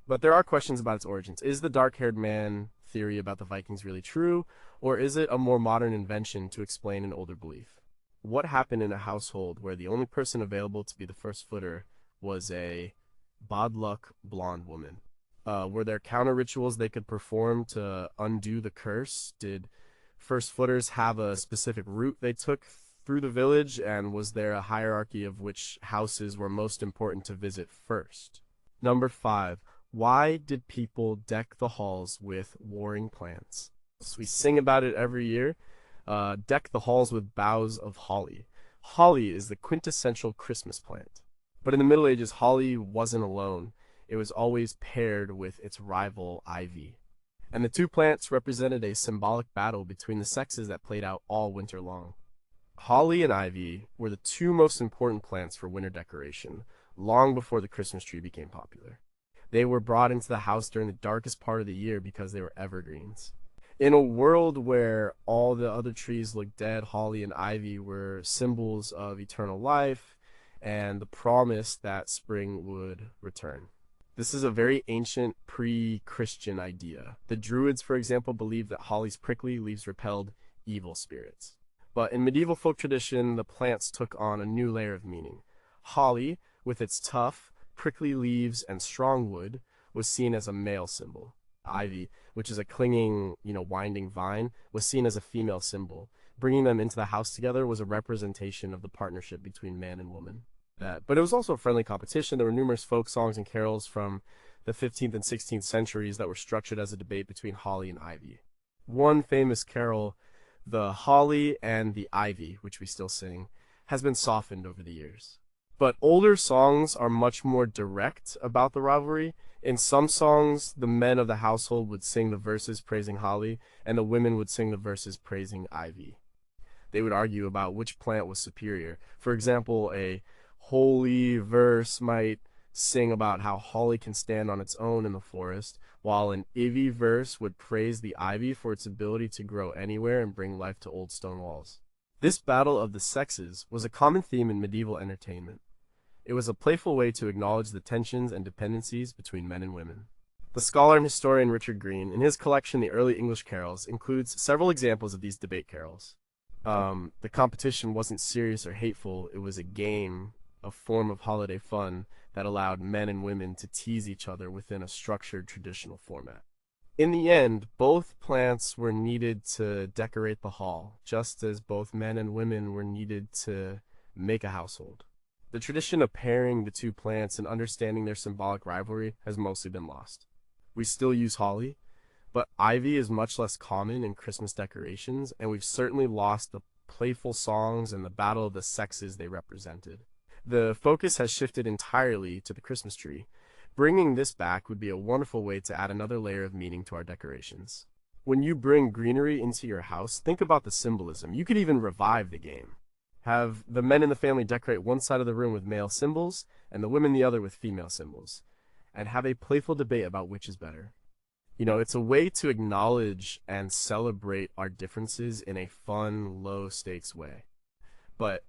But there are questions about its origins. Is the dark-haired man theory about the Vikings really true, or is it a more modern invention to explain an older belief? What happened in a household where the only person available to be the first footer was a bad luck blonde woman? Were there counter rituals they could perform to undo the curse? Did first footers have a specific route they took through the village, and was there a hierarchy of which houses were most important to visit first? Number 5. Why did people deck the halls with warring plants? So we sing about it every year. Deck the halls with boughs of holly. Holly is the quintessential Christmas plant. But in the Middle Ages, holly wasn't alone. It was always paired with its rival, ivy. And the two plants represented a symbolic battle between the sexes that played out all winter long. Holly and ivy were the two most important plants for winter decoration, long before the Christmas tree became popular. They were brought into the house during the darkest part of the year because they were evergreens. In a world where all the other trees looked dead, holly and ivy were symbols of eternal life and the promise that spring would return. This is a very ancient pre-Christian idea. The Druids, for example, believed that holly's prickly leaves repelled evil spirits. But in medieval folk tradition, the plants took on a new layer of meaning. Holly, with its tough, prickly leaves and strong wood, was seen as a male symbol. Ivy, which is a clinging, winding vine, was seen as a female symbol. Bringing them into the house together was a representation of the partnership between man and woman. But it was also a friendly competition. There were numerous folk songs and carols from the 15th and 16th centuries that were structured as a debate between holly and ivy. One famous carol, the Holly and the Ivy, which we still sing, has been softened over the years. But older songs are much more direct about the rivalry. In some songs, the men of the household would sing the verses praising holly, and the women would sing the verses praising ivy. They would argue about which plant was superior. For example, a holy verse might sing about how holly can stand on its own in the forest, while an ivy verse would praise the ivy for its ability to grow anywhere and bring life to old stone walls. This battle of the sexes was a common theme in medieval entertainment. It was a playful way to acknowledge the tensions and dependencies between men and women. The scholar and historian Richard Green, in his collection The Early English Carols, includes several examples of these debate carols. The competition wasn't serious or hateful, it was a game, a form of holiday fun that allowed men and women to tease each other within a structured traditional format. In the end, both plants were needed to decorate the hall, just as both men and women were needed to make a household. The tradition of pairing the two plants and understanding their symbolic rivalry has mostly been lost. We still use holly, but ivy is much less common in Christmas decorations, and we've certainly lost the playful songs and the battle of the sexes they represented. The focus has shifted entirely to the Christmas tree. Bringing this back would be a wonderful way to add another layer of meaning to our decorations. When you bring greenery into your house, think about the symbolism. You could even revive the game. Have the men in the family decorate one side of the room with male symbols and the women the other with female symbols, and have a playful debate about which is better. It's a way to acknowledge and celebrate our differences in a fun, low-stakes way. But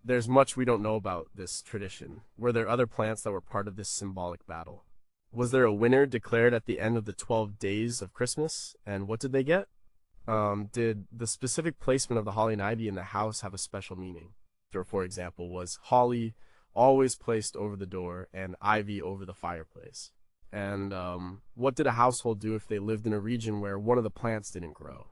there's much we don't know about this tradition. Were there other plants that were part of this symbolic battle? Was there a winner declared at the end of the 12 days of Christmas, and what did they get? Did the specific placement of the holly and ivy in the house have a special meaning? Or, for example, was holly always placed over the door and ivy over the fireplace? And what did a household do if they lived in a region where one of the plants didn't grow?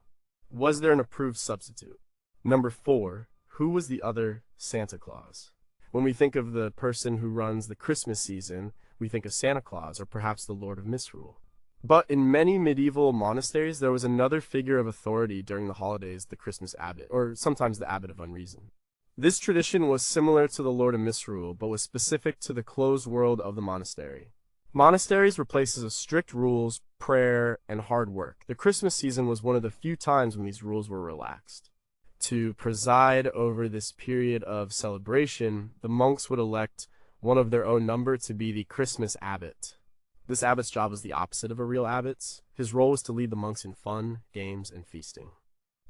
Was there an approved substitute? Number 4, who was the other Santa Claus? When we think of the person who runs the Christmas season, we think of Santa Claus or perhaps the Lord of Misrule. But in many medieval monasteries, there was another figure of authority during the holidays, the Christmas abbot, or sometimes the abbot of unreason. This tradition was similar to the Lord of Misrule, but was specific to the closed world of the monastery. Monasteries were places of strict rules, prayer, and hard work. The Christmas season was one of the few times when these rules were relaxed. To preside over this period of celebration, the monks would elect one of their own number to be the Christmas abbot. This abbot's job was the opposite of a real abbot's. His role was to lead the monks in fun, games, and feasting.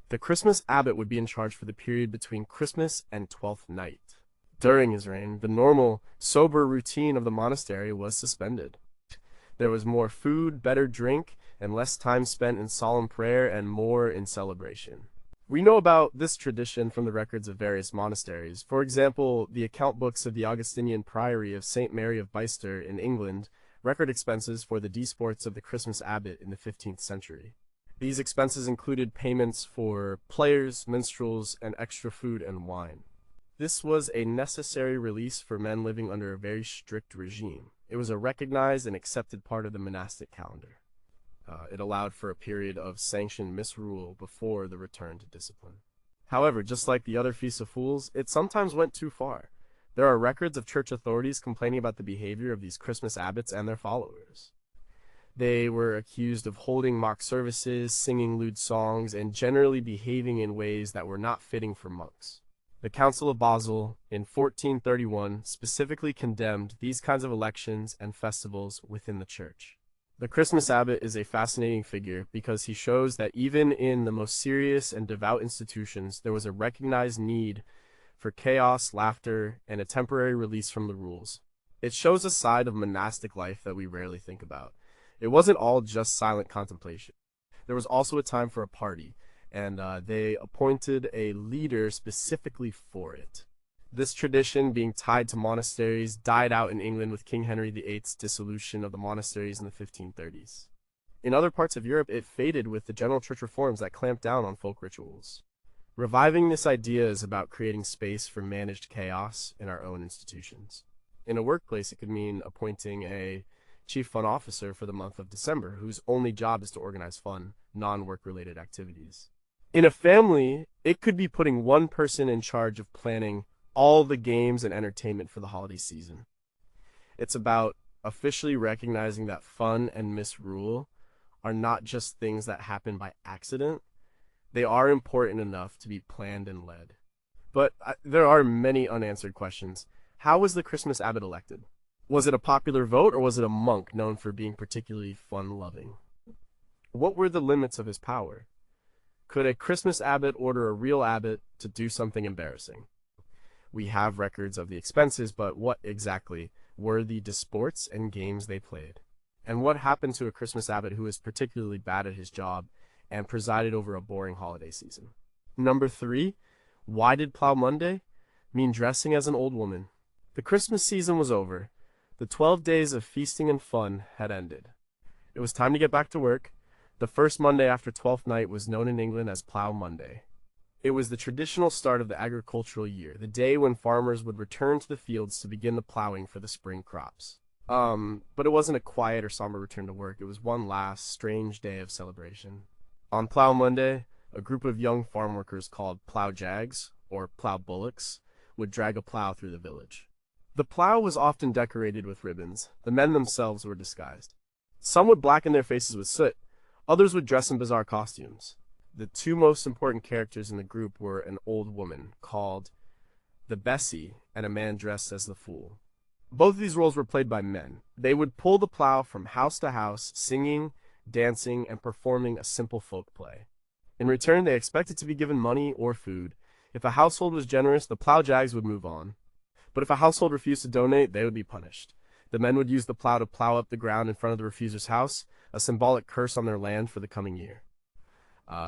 The Christmas abbot would be in charge for the period between Christmas and Twelfth Night. During his reign, the normal, sober routine of the monastery was suspended. There was more food, better drink, and less time spent in solemn prayer and more in celebration. We know about this tradition from the records of various monasteries. For example, the account books of the Augustinian Priory of St. Mary of Bicester in England record expenses for the disports of the Christmas abbot in the 15th century. These expenses included payments for players, minstrels, and extra food and wine. This was a necessary release for men living under a very strict regime. It was a recognized and accepted part of the monastic calendar. It allowed for a period of sanctioned misrule before the return to discipline. However, just like the other Feasts of Fools, it sometimes went too far. There are records of church authorities complaining about the behavior of these Christmas abbots and their followers. They were accused of holding mock services, singing lewd songs, and generally behaving in ways that were not fitting for monks. The Council of Basel in 1431 specifically condemned these kinds of elections and festivals within the church. The Christmas abbot is a fascinating figure because he shows that even in the most serious and devout institutions, there was a recognized need for chaos, laughter, and a temporary release from the rules. It shows a side of monastic life that we rarely think about. It wasn't all just silent contemplation. There was also a time for a party, and they appointed a leader specifically for it. This tradition, being tied to monasteries, died out in England with King Henry VIII's dissolution of the monasteries in the 1530s. In other parts of Europe, it faded with the general church reforms that clamped down on folk rituals. Reviving this idea is about creating space for managed chaos in our own institutions. In a workplace, it could mean appointing a chief fun officer for the month of December, whose only job is to organize fun, non-work-related activities. In a family, it could be putting one person in charge of planning all the games and entertainment for the holiday season. It's about officially recognizing that fun and misrule are not just things that happen by accident. They are important enough to be planned and led. But there are many unanswered questions. How was the Christmas abbot elected? Was it a popular vote or was it a monk known for being particularly fun-loving? What were the limits of his power? Could a Christmas abbot order a real abbot to do something embarrassing? We have records of the expenses, but what exactly were the disports and games they played? And what happened to a Christmas abbot who was particularly bad at his job and presided over a boring holiday season? Number 3, why did Plow Monday mean dressing as an old woman? The Christmas season was over. The 12 days of feasting and fun had ended. It was time to get back to work. The first Monday after Twelfth Night was known in England as Plow Monday. It was the traditional start of the agricultural year, the day when farmers would return to the fields to begin the plowing for the spring crops. But it wasn't a quiet or somber return to work. It was one last, strange day of celebration. On Plow Monday, a group of young farm workers called plow jags, or plow bullocks, would drag a plow through the village. The plow was often decorated with ribbons. The men themselves were disguised. Some would blacken their faces with soot. Others would dress in bizarre costumes. The two most important characters in the group were an old woman called the Bessie and a man dressed as the Fool. Both of these roles were played by men. They would pull the plow from house to house, singing, dancing, and performing a simple folk play. In return, they expected to be given money or food. If a household was generous, the plow jags would move on. But if a household refused to donate, they would be punished. The men would use the plow to plow up the ground in front of the refuser's house, a symbolic curse on their land for the coming year.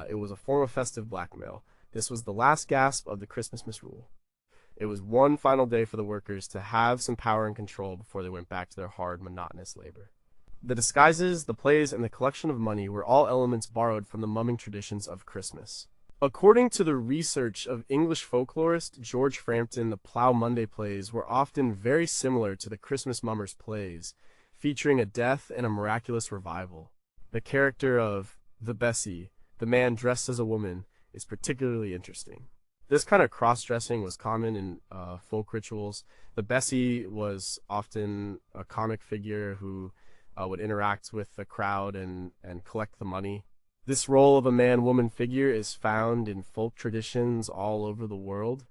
It was a form of festive blackmail. This was the last gasp of the Christmas misrule. It was one final day for the workers to have some power and control before they went back to their hard, monotonous labor. The disguises, the plays, and the collection of money were all elements borrowed from the mumming traditions of Christmas. According to the research of English folklorist George Frampton, the Plow Monday plays were often very similar to the Christmas mummers' plays, featuring a death and a miraculous revival. The character of the Bessie, the man dressed as a woman, is particularly interesting. This kind of cross-dressing was common in folk rituals. The Bessie was often a comic figure who would interact with the crowd and collect the money. This role of a man-woman figure is found in folk traditions all over the world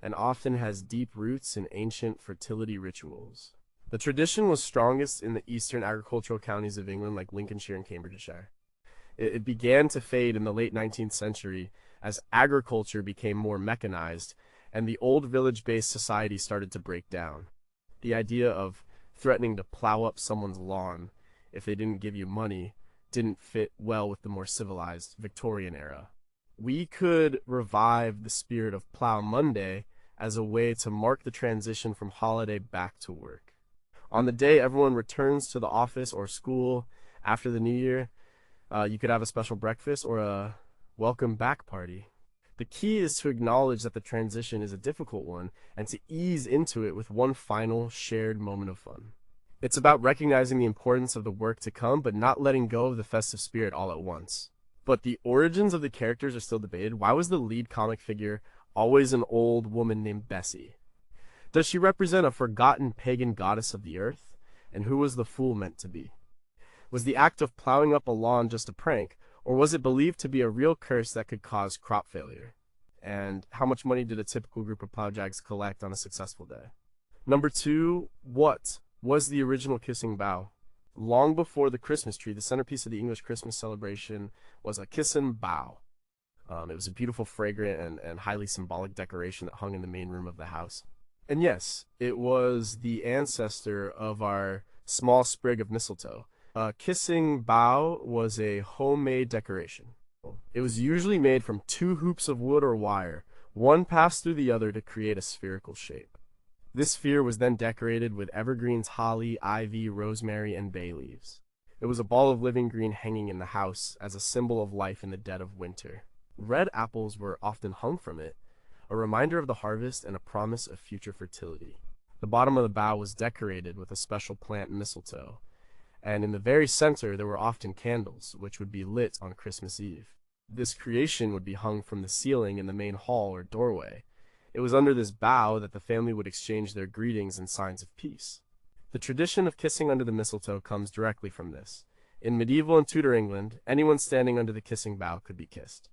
and often has deep roots in ancient fertility rituals. The tradition was strongest in the eastern agricultural counties of England like Lincolnshire and Cambridgeshire. It began to fade in the late 19th century as agriculture became more mechanized and the old village-based society started to break down. The idea of threatening to plow up someone's lawn if they didn't give you money didn't fit well with the more civilized Victorian era. We could revive the spirit of Plow Monday as a way to mark the transition from holiday back to work. On the day everyone returns to the office or school after the new year, you could have a special breakfast or a welcome back party. The key is to acknowledge that the transition is a difficult one and to ease into it with one final shared moment of fun. It's about recognizing the importance of the work to come, but not letting go of the festive spirit all at once. But the origins of the characters are still debated. Why was the lead comic figure always an old woman named Bessie? Does she represent a forgotten pagan goddess of the earth? And who was the fool meant to be? Was the act of plowing up a lawn just a prank, or was it believed to be a real curse that could cause crop failure? And how much money did a typical group of plowjags collect on a successful day? Number 2, what was the original kissing bough? Long before the Christmas tree, the centerpiece of the English Christmas celebration was a kissing bough. It was a beautiful, fragrant, and highly symbolic decoration that hung in the main room of the house. And yes, it was the ancestor of our small sprig of mistletoe. A kissing bough was a homemade decoration. It was usually made from 2 hoops of wood or wire. One passed through the other to create a spherical shape. This sphere was then decorated with evergreens, holly, ivy, rosemary, and bay leaves. It was a ball of living green hanging in the house as a symbol of life in the dead of winter. Red apples were often hung from it, a reminder of the harvest and a promise of future fertility. The bottom of the bough was decorated with a special plant mistletoe, and in the very center there were often candles, which would be lit on Christmas Eve. This creation would be hung from the ceiling in the main hall or doorway. It was under this bough that the family would exchange their greetings and signs of peace. The tradition of kissing under the mistletoe comes directly from this. In medieval and Tudor England, anyone standing under the kissing bough could be kissed.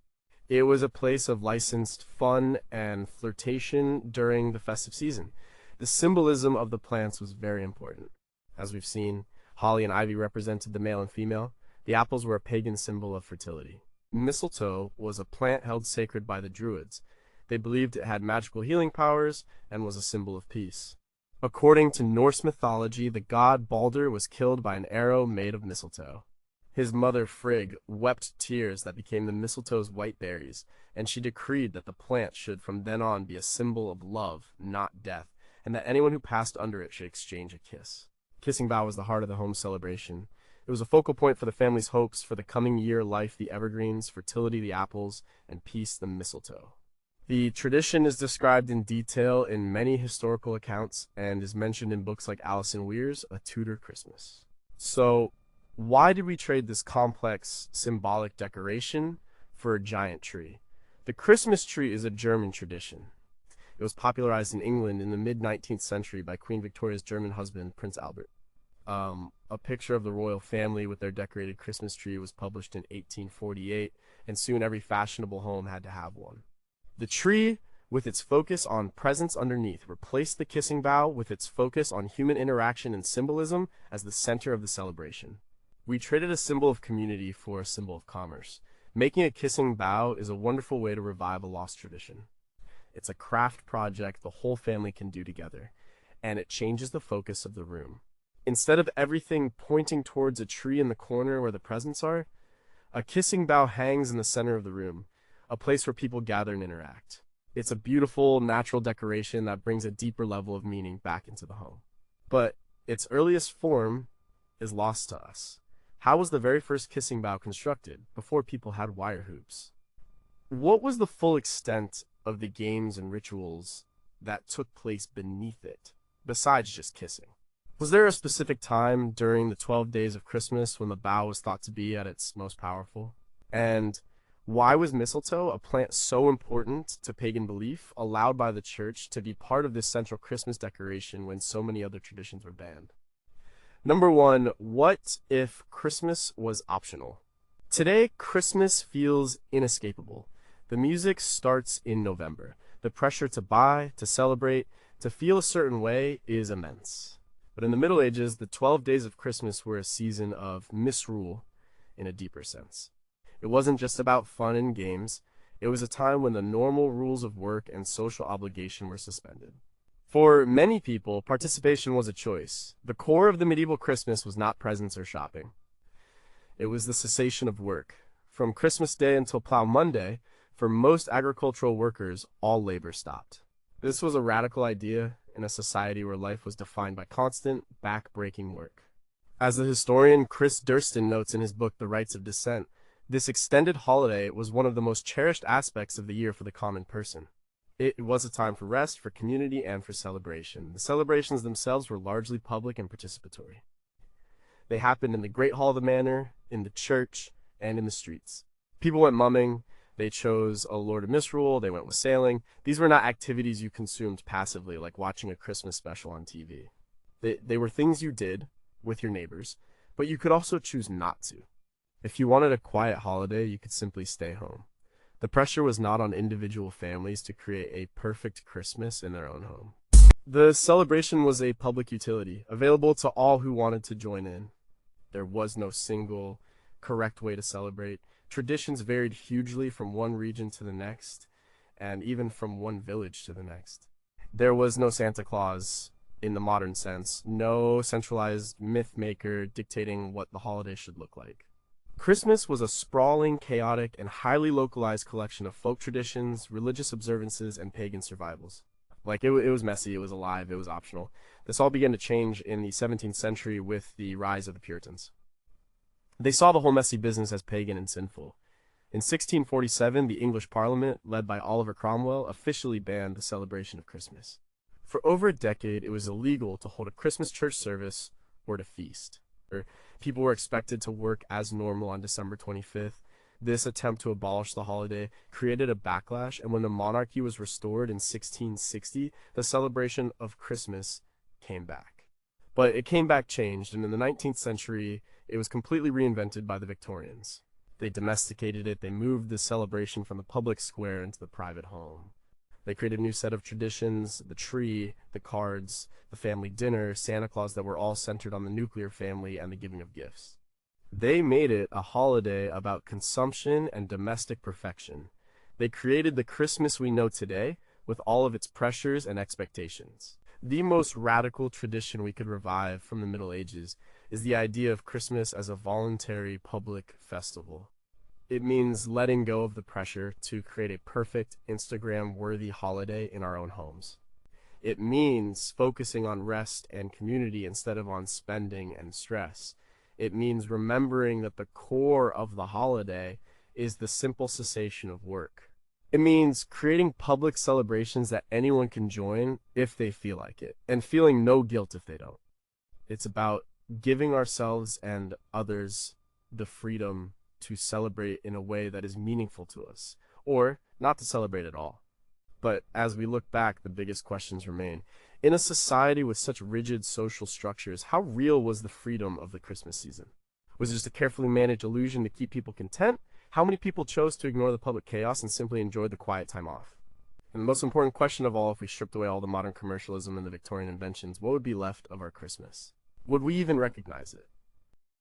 It was a place of licensed fun and flirtation during the festive season. The symbolism of the plants was very important. As we've seen, holly and ivy represented the male and female. The apples were a pagan symbol of fertility. Mistletoe was a plant held sacred by the Druids. They believed it had magical healing powers and was a symbol of peace. According to Norse mythology, the god Balder was killed by an arrow made of mistletoe. His mother Frigg wept tears that became the mistletoe's white berries, and she decreed that the plant should from then on be a symbol of love, not death, and that anyone who passed under it should exchange a kiss. Kissing bough was the heart of the home celebration. It was a focal point for the family's hopes for the coming year, life, the evergreens, fertility, the apples, and peace, the mistletoe. The tradition is described in detail in many historical accounts and is mentioned in books like Alison Weir's A Tudor Christmas. So, why did we trade this complex, symbolic decoration for a giant tree? The Christmas tree is a German tradition. It was popularized in England in the mid-19th century by Queen Victoria's German husband, Prince Albert. A picture of the royal family with their decorated Christmas tree was published in 1848, and soon every fashionable home had to have one. The tree, with its focus on presents underneath, replaced the kissing bough with its focus on human interaction and symbolism as the center of the celebration. We traded a symbol of community for a symbol of commerce. Making a kissing bough is a wonderful way to revive a lost tradition. It's a craft project the whole family can do together, and it changes the focus of the room. Instead of everything pointing towards a tree in the corner where the presents are, a kissing bough hangs in the center of the room, a place where people gather and interact. It's a beautiful, natural decoration that brings a deeper level of meaning back into the home. But its earliest form is lost to us. How was the very first kissing bough constructed, before people had wire hoops? What was the full extent of the games and rituals that took place beneath it, besides just kissing? Was there a specific time during the 12 days of Christmas when the bough was thought to be at its most powerful? And why was mistletoe, a plant so important to pagan belief, allowed by the church to be part of this central Christmas decoration when so many other traditions were banned? Number one, what if Christmas was optional? Today, Christmas feels inescapable. The music starts in November. The pressure to buy, to celebrate, to feel a certain way is immense. But in the Middle Ages, the 12 days of Christmas were a season of misrule in a deeper sense. It wasn't just about fun and games. It was a time when the normal rules of work and social obligation were suspended. For many people, participation was a choice. The core of the medieval Christmas was not presents or shopping. It was the cessation of work. From Christmas Day until Plough Monday, for most agricultural workers, all labor stopped. This was a radical idea in a society where life was defined by constant, back-breaking work. As the historian Chris Durston notes in his book The Rights of Descent, this extended holiday was one of the most cherished aspects of the year for the common person. It was a time for rest, for community, and for celebration. The celebrations themselves were largely public and participatory. They happened in the Great Hall of the Manor, in the church, and in the streets. People went mumming. They chose a Lord of Misrule, they went wassailing. These were not activities you consumed passively, like watching a Christmas special on TV. They were things you did with your neighbors, but you could also choose not to. If you wanted a quiet holiday, you could simply stay home. The pressure was not on individual families to create a perfect Christmas in their own home. The celebration was a public utility, available to all who wanted to join in. There was no single, correct way to celebrate. Traditions varied hugely from one region to the next, and even from one village to the next. There was no Santa Claus in the modern sense, no centralized myth maker dictating what the holiday should look like. Christmas was a sprawling, chaotic, and highly localized collection of folk traditions, religious observances, and pagan survivals. It was messy, it was alive, it was optional. This all began to change in the 17th century with the rise of the Puritans. They saw the whole messy business as pagan and sinful. In 1647, the English Parliament, led by Oliver Cromwell, officially banned the celebration of Christmas. For over a decade, it was illegal to hold a Christmas church service or to feast. People were expected to work as normal on December 25th. This attempt to abolish the holiday created a backlash, and when the monarchy was restored in 1660, the celebration of Christmas came back. But it came back changed, and in the 19th century, it was completely reinvented by the Victorians. They domesticated it, they moved the celebration from the public square into the private home. They created a new set of traditions, the tree, the cards, the family dinner, Santa Claus, that were all centered on the nuclear family and the giving of gifts. They made it a holiday about consumption and domestic perfection. They created the Christmas we know today with all of its pressures and expectations. The most radical tradition we could revive from the Middle Ages is the idea of Christmas as a voluntary public festival. It means letting go of the pressure to create a perfect Instagram-worthy holiday in our own homes. It means focusing on rest and community instead of on spending and stress. It means remembering that the core of the holiday is the simple cessation of work. It means creating public celebrations that anyone can join if they feel like it, and feeling no guilt if they don't. It's about giving ourselves and others the freedom to celebrate in a way that is meaningful to us, or not to celebrate at all. But as we look back, the biggest questions remain. In a society with such rigid social structures, how real was the freedom of the Christmas season? Was it just a carefully managed illusion to keep people content? How many people chose to ignore the public chaos and simply enjoy the quiet time off? And the most important question of all, if we stripped away all the modern commercialism and the Victorian inventions, what would be left of our Christmas? Would we even recognize it?